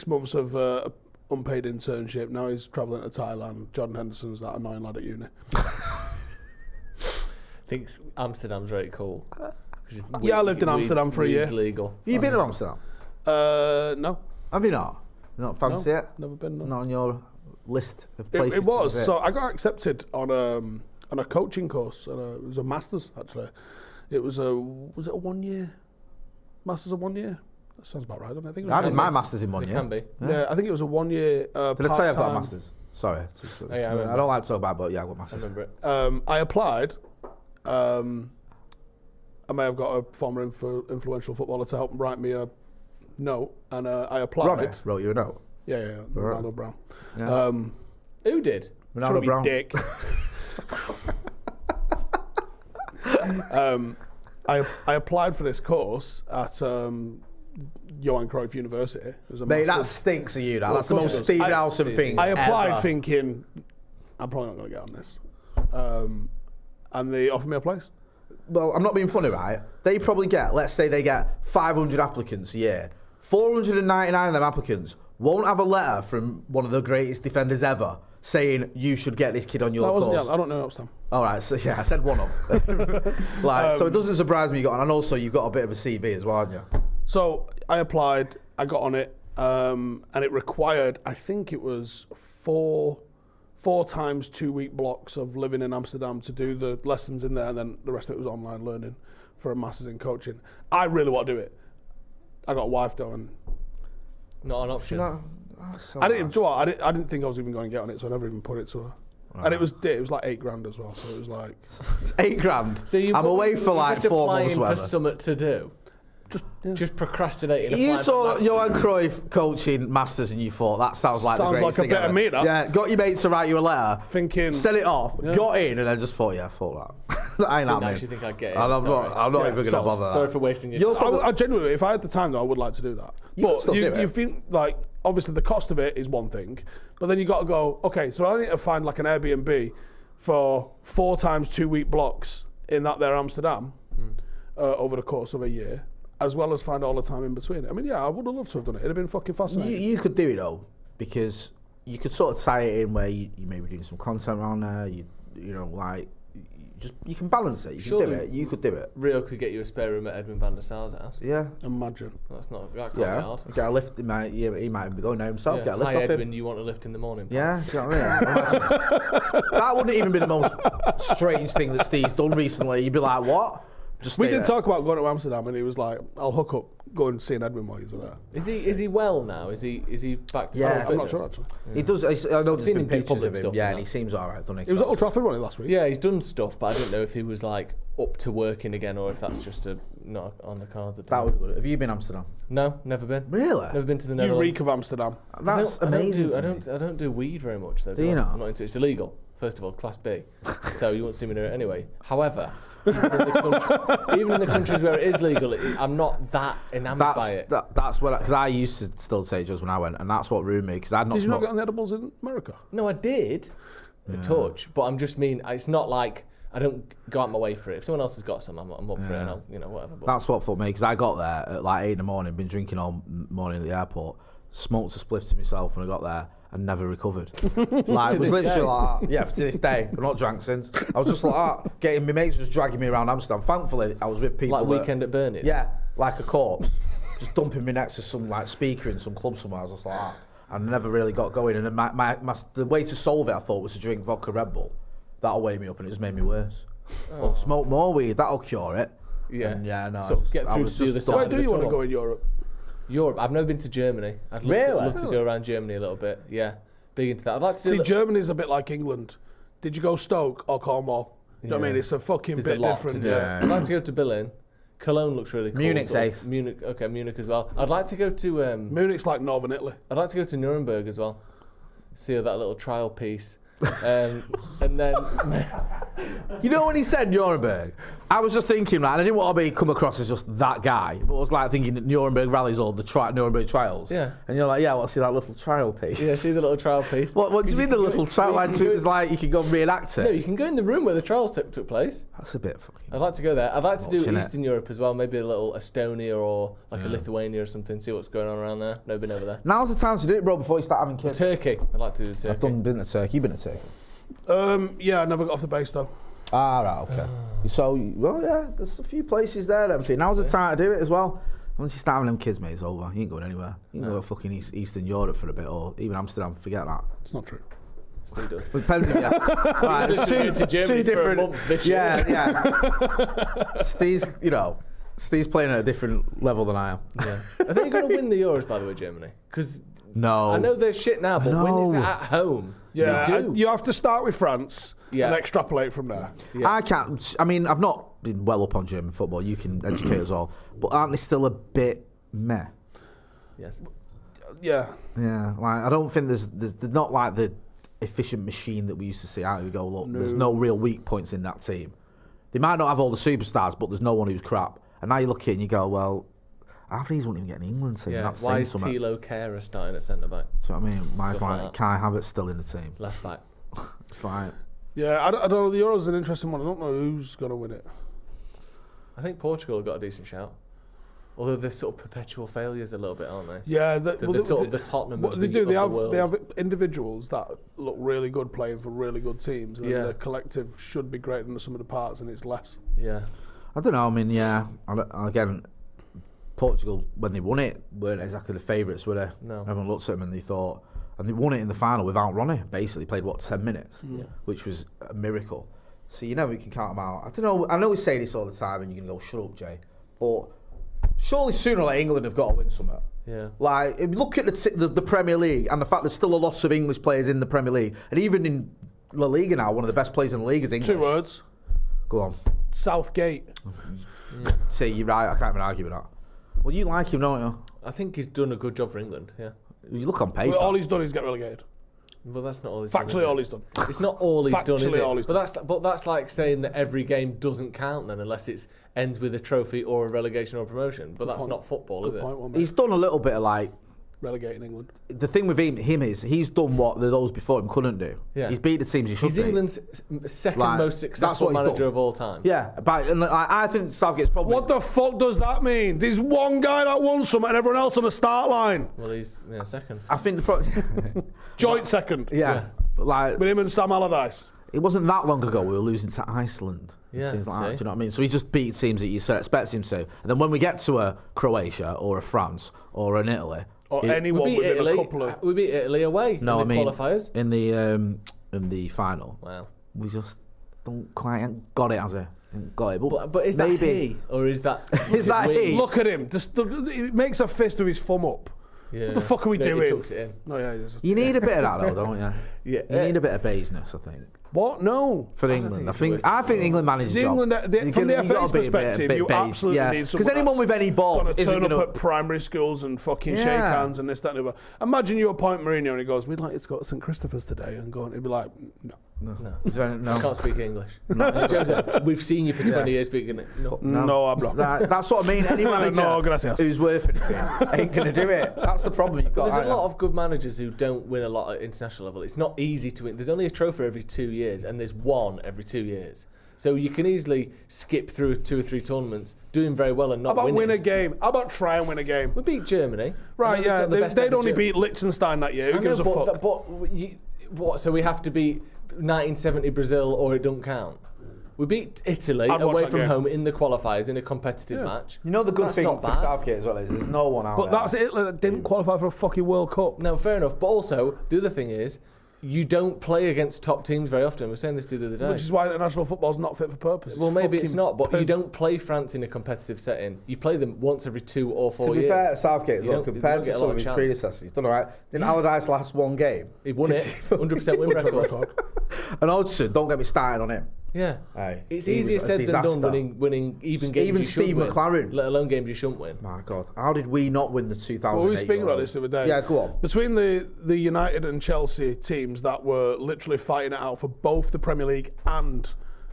months of unpaid internship. Now he's travelling to Thailand. Jordan Henderson's that annoying lad at uni. Thinks Amsterdam's very cool. I lived in Amsterdam for a year. It's legal. Have you been to Amsterdam? No. Have you not? Not fancy it? Never been. No. Not on your list of places. It was. So I got accepted on a coaching course. It was a master's actually. It was it a 1 year? Masters of 1 year. That sounds about right, doesn't it? I think I did my masters in 1 year. It can be. Yeah, I think it was a 1 year. Did I say I've got a masters? Sorry. I don't like to talk about it, but yeah, I got masters. I remember it. I applied. I may have got a former influential footballer to help write me a note, and I applied. Ronnie wrote you a note? Yeah, Ronaldo Brown. Yeah. Who did? Ronaldo Brown. Dick. I applied for this course at Johan Cruyff University. It was a Mate, master's. that stinks of you. That's Of the course most it does. Steve Nelson thing I applied ever. thinking, I'm probably not going to get on this. And they offered me a place. Well, I'm not being funny, right? They probably get, let's say they get 500 applicants a year. 499 of them applicants won't have a letter from one of the greatest defenders ever saying you should get this kid on your That course. wasn't, yeah, I don't know Amsterdam. All right, so yeah, I said one of. So it doesn't surprise me you got on, and also you've got a bit of a CV as well, haven't you? So I applied, I got on it, and it required, I think it was four times 2 week blocks of living in Amsterdam to do the lessons in there, and then the rest of it was online learning for a master's in coaching. I really want to do it. I got a wife though, and Not an option. I didn't think I was even going to get on it, so I never even put it to her. Right. And it was like $8,000 as well, so it was like it's $8,000. So I'm away for like 4 months. Just applying for something to do. Just procrastinating. You saw Johan Cruyff coaching masters, and you thought that sounds like the greatest thing ever. Sounds like a bit of me, that. Yeah, got your mate to write you a letter, thinking, set it off, got in, and then just thought, that. I ain't didn't actually think I'd get it. I'm not even going to bother. Sorry for wasting your time. I genuinely, if I had the time, though, I would like to do that. But you think like obviously the cost of it is one thing, but then you got to go. Okay, so I need to find like an Airbnb for 4 times 2 week blocks in that there Amsterdam over the course of a year, as well as find all the time in between. I mean, yeah, I would have loved to have done it. It'd have been fucking fascinating. You could do it though, because you could sort of tie it in where you may be doing some content around there. You know, like you can balance it. You can do it. You could do it. Rio could get you a spare room at Edwin van der Sar's house. Yeah, imagine. That can't be hard. Get a lift. He might be going there himself. Get a lift Hi, off Edwin, him. you want a lift in the morning? Yeah, do you know what I mean? That wouldn't even be the most strange thing that Steve's done recently. You'd be like, what? We did talk about going to Amsterdam, and he was like, "I'll hook up, go and see an Edwin while he's there." Is he well now? Is he back to yeah, full I'm not fitness? sure actually. He does. I know I've seen him do pictures public of him. stuff. Yeah, and he seems alright, doesn't he? He was at Old Trafford, wasn't he, last week? Yeah, he's done stuff, but I didn't know if he was like up to working again or if that's just not on the cards at all. That would be good. Have you been to Amsterdam? No, never been. Really? Never been to the You Netherlands. reek of Amsterdam. That's amazing. I don't do weed very much though. Do you not? I'm not into it. It's illegal. First of all, Class B. So you won't see me near it anyway. However, even in the countries where it is legal, I'm not that enamoured by it. That's what, because I used to still say just when I went, and that's what ruined me, because I'd not Did you not smoked. get on the edibles in America? No, I did a touch, but I'm just mean it's not like I don't go out my way for it. If someone else has got some, I'm up for it, and I'll, whatever. But That's what fucked me, because I got there at like 8 in the morning, been drinking all morning at the airport, smoked a spliff to myself when I got there, and never recovered. It's like, it was literally like that. Yeah, to this day. I've not drank since. I was just like that, getting my mates just dragging me around Amsterdam. Thankfully, I was with people like Weekend at Bernie's. Yeah, like a corpse, just dumping me next to some like speaker in some club somewhere. I was just like that. I never really got going, and then the way to solve it, I thought, was to drink vodka Red Bull. That'll wake me up, and it just made me worse. Well, smoke more weed, that'll cure it. Yeah. And yeah, no. So get through to the other side. Where do you want to go in Europe? Europe. I've never been to Germany. I'd love to go around Germany a little bit. Yeah, big into that. I'd like to see. Germany's a bit like England. Did you go Stoke or Cornwall? You know what I mean? It's a fucking bit different. Yeah. I'd like to go to Berlin. Cologne looks really cool. Munich's safe. Munich, okay, Munich as well. I'd like to go to Munich's like Northern Italy. I'd like to go to Nuremberg as well. See that little trial piece. And then you know when he said Nuremberg, I was just thinking, man, I didn't want to come across as just that guy, but I was like thinking Nuremberg rallies or the Nuremberg trials. Yeah. And you're like, yeah, well, see that little trial piece. Yeah, see the little trial piece. What do you mean the little trial? Like, it's like you can go and reenact it. No, you can go in the room where the trials took place. That's a bit fucking. I'd like to go there. I'd like to do Eastern Europe as well, maybe a little Estonia or like a Lithuania or something, see what's going on around there. Never been over there. Now's the time to do it, bro, before you start having kids. Turkey. I'd like to do Turkey. I've been to Turkey. You've been to Turkey? Yeah, I never got off the base though. Ah, right, okay. So, well, yeah, there's a few places there. Now's the time to do it as well. Once you start having them kids, mate, it's over. You ain't going anywhere. You can go to fucking Eastern Europe for a bit, or even Amsterdam. Forget that. It's not true. Steve does. It depends. Yeah. Right, it's two different. Yeah. Steve's playing at a different level than I am. Yeah. I think you're going to win the Euros, by the way, Germany. Because no, I know they're shit now, but when it's at home, yeah, they do. You have to start with France and extrapolate from there. Yeah. I can't. I mean, I've not been well up on German football. You can educate us all, but aren't they still a bit meh? Yes. Yeah. Yeah. Like, I don't think there's not like the efficient machine that we used to see. Out we go. Look, there's no real weak points in that team. They might not have all the superstars, but there's no one who's crap. And now you look at it and you go, well, half these won't even get an England team. Yeah. That's Why is something. Thilo Kehrer starting at centre back? Do you know what I mean? Why is Stuff like Kai Havertz still in the team? Left back. Fine. Yeah, I don't know. The Euros is an interesting one. I don't know who's going to win it. I think Portugal have got a decent shout. Although they're sort of perpetual failures a little bit, aren't they? Yeah, The Tottenham. What of they the, do, they of have the they world. have individuals that look really good playing for really good teams, and Yeah. the collective should be greater than the sum of the parts, and it's less. Yeah. I don't know. I mean, yeah. Again, Portugal when they won it weren't exactly the favourites, were they? No. Everyone looked at them and they thought, and they won it in the final without Ronnie. Basically, played 10 minutes, which was a miracle. So you never can count them out. I don't know. I know we say this all the time, and you're gonna go, "Shut up, Jay," but surely sooner or later England have got to win something. Yeah. Like, if you look at the Premier League and the fact there's still a lot of English players in the Premier League, and even in La Liga now, one of the best players in the league is English. 2 words. Go on. Southgate. See, you're right. I can't even argue with that. Well, you like him, don't you? I think he's done a good job for England. Yeah. You look on paper. Well, all he's done is get relegated. Well, that's not all he's done. Factually, all he's done. It's not all he's done, is Factually, all it? he's But that's like saying that every game doesn't count then, unless it ends with a trophy or a relegation or a promotion. But that's point. not football, Good is it? point, one, mate. He's done a little bit of like. Relegating England. The thing with him is he's done what those before him couldn't do. Yeah. He's beat the teams he should He's beat. England's second Like, most that's successful what he's manager done. of all time. Yeah, but and I think Southgate's probably. What the fuck does that mean? There's one guy that won something and everyone else on the start line. Well, he's second. I think Joint second. yeah, like With him and Sam Allardyce. it wasn't that long ago we were losing to Iceland. and Yeah, things like that, see? do you know what I mean? So he just beat teams that you expect him to, and then when we get to a Croatia or a France or an Italy, Or it- anyone We beat within Italy. a couple of... We beat Italy away no, I in the mean qualifiers. in the final, Wow. we just don't quite ain't got it, has it? Ain't got it, But is that maybe. he or is that Is that we? he? Look at him. Just, he makes a fist with his thumb up. Yeah. What the fuck are we No, doing? He tucks it in. No, yeah, he does. You need a bit of that though, don't you? Yeah. You need a bit of baseness, I think, What? No. for I England. think it's I think England manages The the job. England, from the You gotta FA's be a bit perspective, you base. absolutely need someone Because anyone with any balls going to isn't turn up going at primary schools and fucking shake Yeah. hands and this, that, and the other. Imagine you appoint Mourinho and he goes, "We'd like you to go to St Christopher's today," and go, and he'd be like, "No, No. No. I can't speak English. Joseph, we've seen you for 20 years speaking it. No. no, I'm not." That's what I mean. Any manager No, gracias. who's worth anything ain't going to do it. That's the problem you've got. There's a right lot now. of good managers who don't win a lot at international level. It's not easy to win. There's only a trophy every 2 years, and there's one every 2 years. So you can easily skip through 2 or 3 tournaments, doing very well and How not about winning. win a game? How about try and win a game? We beat Germany. Right, yeah, they'd only beat. beat Liechtenstein that year. Who I gives know, a fuck? what? So we have to beat 1970 Brazil, or it don't count. We beat Italy I'd watch away that from game. home in the qualifiers in a competitive match. You know the good That's thing not for bad. Southgate as well is there's no one out But there. that's Italy that didn't qualify for a fucking World Cup. No, fair enough. But also, the other thing is, you don't play against top teams very often. We were saying this to the other day. Which is why international football's not fit for purpose. Well, maybe it's fucking not, but you pig. don't play France in a competitive setting. You play them once every 2 or 4 To be years. fair, Southgate as You well, don't- you compared don't to get a some lot of of his chance. predecessors, he's done all right. Didn't Allardyce last one game? He won it, 100% win record. And Hodgson, don't get me started on him. Yeah. Hey, It's he easier was a said than done disaster. winning even games Even you should Steve win, McLaren. let alone games you shouldn't win. My God, how did we not win the 2008? Well, we were speaking about Euro? this the other day. Yeah, go on. Between the United and Chelsea teams that were literally fighting it out for both the Premier League and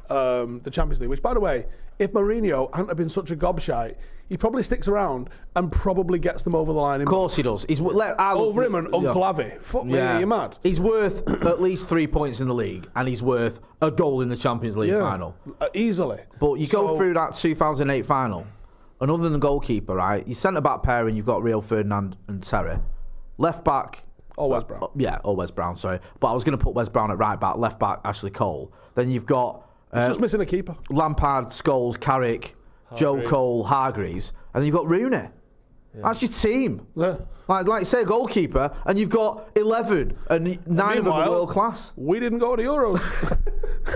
the Champions League, which, by the way, if Mourinho hadn't have been such a gobshite, he probably sticks around and probably gets them over the line. Of course he does. He's Over him and Uncle Avi. Fuck me, are you mad? He's worth at least 3 points in the league, and he's worth a goal in the Champions League final. Easily. But you go through that 2008 final, and other than the goalkeeper, right? Your centre back pairing, you've got Rio Ferdinand and Terry. Left back. Or Wes Brown. Or Wes Brown, sorry. But I was going to put Wes Brown at right back, left back, Ashley Cole. Then you've got He's just missing a keeper. Lampard, Scholes, Carrick, Joe Hargreaves. Cole, Hargreaves. And then you've got Rooney. That's your team. Yeah. Like you say, a goalkeeper, and you've got 11, and 9 of them are meanwhile- world class. We didn't go to the Euros.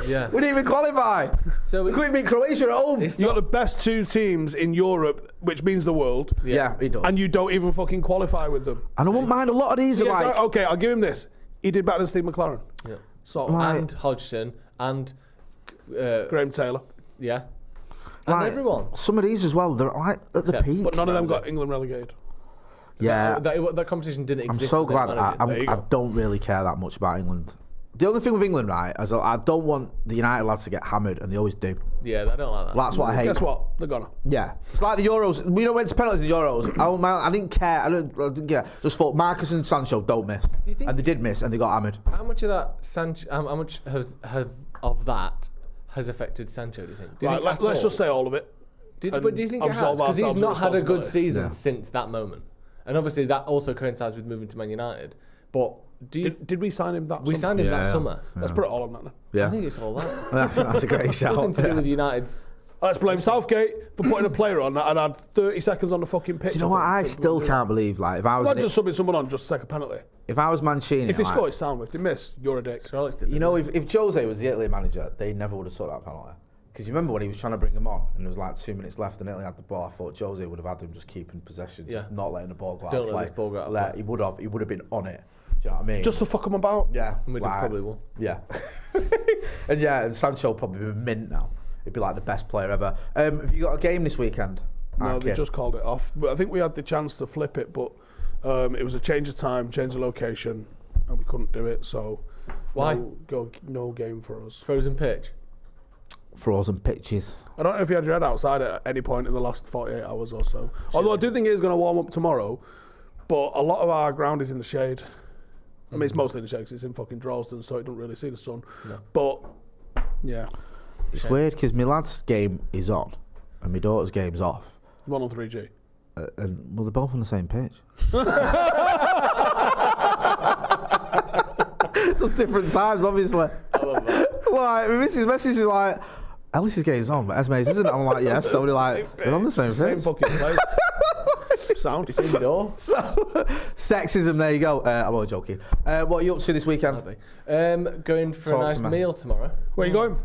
Yeah. We didn't even qualify. So We it's, couldn't beat Croatia at home. it's You got not, the best 2 teams in Europe, which means the world, Yeah, he does. and you don't even fucking qualify with them. And I wouldn't mind a lot of these are Yeah, like... okay, I'll give him this. He did better than Steve McLaren. yeah. So, Right. And Hodgson and Graham Taylor. yeah, and like, everyone. Some of these as well, they're like at the Except- peak. But none of them Ramsey. got England relegated. Yeah, That competition didn't I'm exist. so with them glad. managing. There you I go. don't really care that much about England. The only thing with England, right, is I don't want the United lads to get hammered, and they always do. Yeah, I don't like that. That's what I hate. Guess what? They're gonna. Yeah, it's like the Euros. We don't went to penalties in the Euros. I didn't care. I didn't care. Just thought Marcus and Sancho don't miss, you think- and they did miss, and they got hammered. How much of that how much of that has affected Sancho? Do you think? Do you Right, think at let's all? just say all of it. But do you think it has? Because he's not had a good season since that moment. And obviously that also coincides with moving to Man United. But did we sign him that summer? We signed him that summer. Let's put it all on that then. Yeah. I think it's all that. That's a great shout. Nothing to do with United's... Let's blame Southgate for putting a player on and had 30 seconds on the fucking pitch. Do you know what? I still can't believe, like, if I was... Not just subbing someone on just to take a penalty. If I was Mancini... If they score, it's sound. If they miss, you're a dick. You know, if Jose was the Italy manager, they never would have sought that penalty. Because you remember when he was trying to bring him on and there was like 2 minutes left and Italy had the ball, I thought Jose would have had him just keeping possession, just not letting the ball go out. Don't let this ball go out. He would have been on it. Do you know what I mean? Just to fuck him about. Yeah. We probably will. Yeah. and Sancho will probably be mint now. He'd be like the best player ever. Have you got a game this weekend? No, they just called it off. But I think we had the chance to flip it, but it was a change of time, change of location, and we couldn't do it. So why? No game for us. Frozen pitch. Frozen pitches. I don't know if you had your head outside at any point in the last 48 hours or so. Although I do think it is going to warm up tomorrow, but a lot of our ground is in the shade. I mean, it's mostly in the shade 'cause it's in fucking Droylsden, so it don't really see the sun. No. But yeah. It's weird because my lad's game is on and my daughter's game's off. One on 3G. And well, they're both on the same pitch. Just different times, obviously. I love that. Like, Mrs. Message is like, Alice's game's on, but Esme's isn't. I'm like, yes. So they're like, they're on the same pitch. Same fucking place. Sound. It's indoor. So, sexism, there you go. I'm only joking. What are you up to this weekend? Going for a nice meal tomorrow. Where are you going?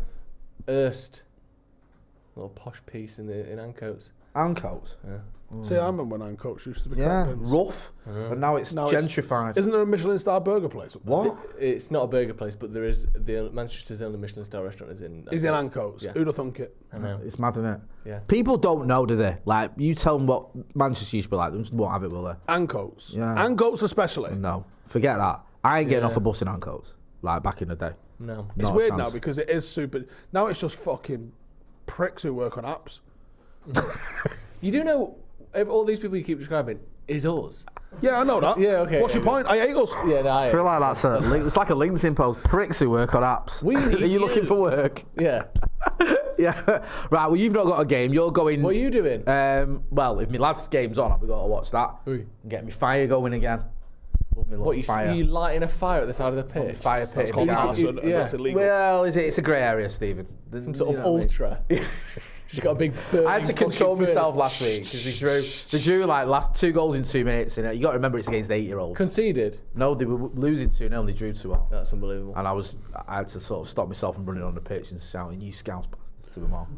Erst. A little posh piece in Ancoats. Ancoats? Yeah. See, I remember when Ancoats used to be rough, and now it's gentrified. Isn't there a Michelin star burger place? What? It's not a burger place, but there is Manchester's only Michelin star restaurant is in. Is in Ancoats. Yeah. Who'd have thunk it? I know. It's mad, isn't it? Yeah. People don't know, do they? Like, you tell them what Manchester used to be like, they just won't have it, will they? Ancoats. Yeah. Ancoats especially. No, forget that. I ain't getting off a bus in Ancoats, like back in the day. No. It's weird now because it is super. Now it's just fucking pricks who work on apps. You do know all these people you keep describing is us. Yeah, I know that. Yeah, okay. What's your point? I hate us. Yeah, no, I feel like that's it's like a LinkedIn post. Pricks who work on apps. Are you looking for work? Yeah. Yeah. Right, well, you've not got a game. You're going... What are you doing? Well, if my lad's game's on, I'll be going to watch that. And get me fire going again. Love me what, you lighting a fire at the side of the pitch? Fire pit. That's called arson. That's illegal. Well, it's a grey area, Stephen. Some sort of ultra. She's got a big burning. I had to control myself last week because they drew like last 2 goals in 2 minutes. And you got to remember it's against 8-year-olds. Conceded? No, they were losing 2-0 and they drew 2-0. That's unbelievable. And I had to sort of stop myself from running on the pitch and shouting, "You scouts bastards," to them all.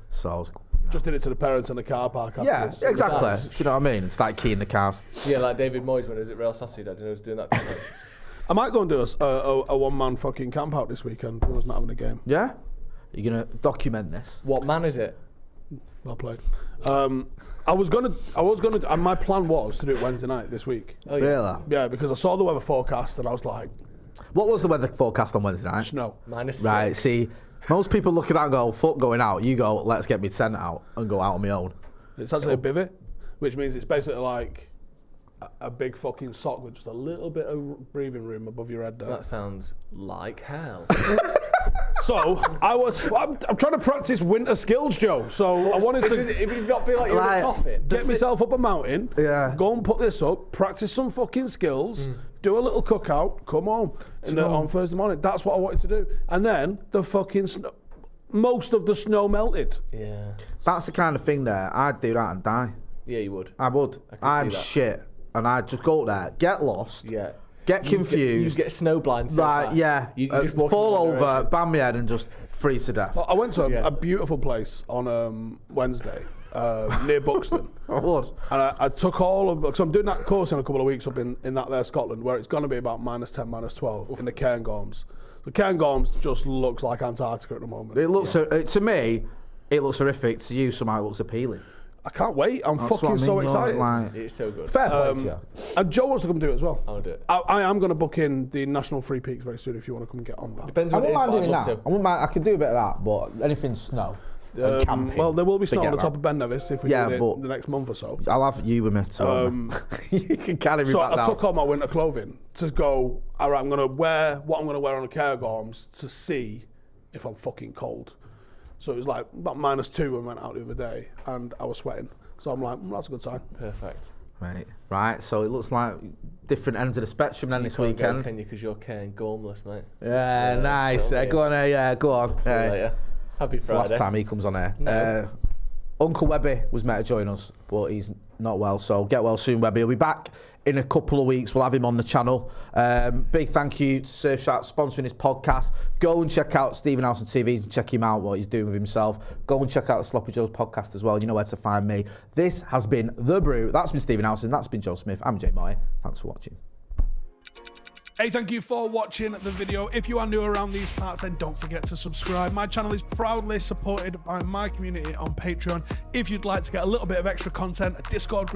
So I was... Just did it to the parents in the car park afterwards. Yeah, exactly. Do you know what I mean? And start keying the cars. Yeah, like David Moyes when he was at Real Sociedad, and he was doing that too much. I might go and do a one-man fucking camp out this weekend. I was not having a game. Yeah? You're going to document this? What man is it? Well played. I was gonna, and my plan was to do it Wednesday night this week. Oh, yeah. Really? Yeah, because I saw the weather forecast and I was like, what was the weather forecast on Wednesday night? Snow. -6. Right, see, most people look at that and go, fuck going out. You go, let's get me tent out and go out on my own. It's actually a bivvy, which means it's basically like a big fucking sock with just a little bit of breathing room above your head there. That sounds like hell. So I'm trying to practice winter skills, Joe. So I wanted to. If you not feel like you're in a coffin, Get myself up a mountain. Yeah. Go and put this up. Practice some fucking skills. Do a little cookout. Come home. And on Thursday morning. That's what I wanted to do. And then the fucking most of the snow melted. Yeah. That's the kind of thing there. I'd do that and die. Yeah, you would. I would. I'm shit. And I'd just go there, get lost. Yeah. Get confused. You get snowblind so fast. Yeah. You just walk fall over, bang my head and just freeze to death. I went to a beautiful place on Wednesday near Buxton. I would. And I took all of... Because I'm doing that course in a couple of weeks up in that there Scotland where it's going to be about -10, -12 in the Cairngorms. The Cairngorms just looks like Antarctica at the moment. It looks... To me, it looks horrific. To you, somehow it looks appealing. I can't wait. I'm fucking so excited. It's so good. Fair play to you. And Joe wants to come do it as well. I'll do it. I am going to book in the National Free Peaks very soon if you want to come and get on that. Depends I what it won't is, mind but doing I'd love that. to. I won't mind. I could do a bit of that, but anything snow. And camping. Well, there will be snow on the Forget top of Ben Nevis if we do it in the next month or so. I'll have you with me. So you can carry me So back I down. took all my winter clothing to go, all right, I'm going to wear what I'm going to wear on the Cairngorms to see if I'm fucking cold. So it was like about -2 when we went out the other day, and I was sweating. So I'm like, that's a good sign. Perfect. Right. So it looks like different ends of the spectrum then this weekend. Can you? Because you're Kane gormless, mate. Yeah, nice. Go on, go on. See you later. Happy Friday. Last time he comes on here. No. Uncle Webby was meant to join us, but he's not well. So get well soon, Webby. He'll be back in a couple of weeks. We'll have him on the channel. Big thank you to Surfshark sponsoring this podcast. Go and check out Stephen Howson TV and check him out, what he's doing with himself. Go and check out the Sloppy Joe's podcast as well. You know where to find me. This has been The Brew. That's been Stephen Howson. That's been Joe Smith. I'm Jay Moy. Thanks for watching. Hey, thank you for watching the video. If you are new around these parts, then don't forget to subscribe. My channel is proudly supported by my community on Patreon. If you'd like to get a little bit of extra content, a Discord group,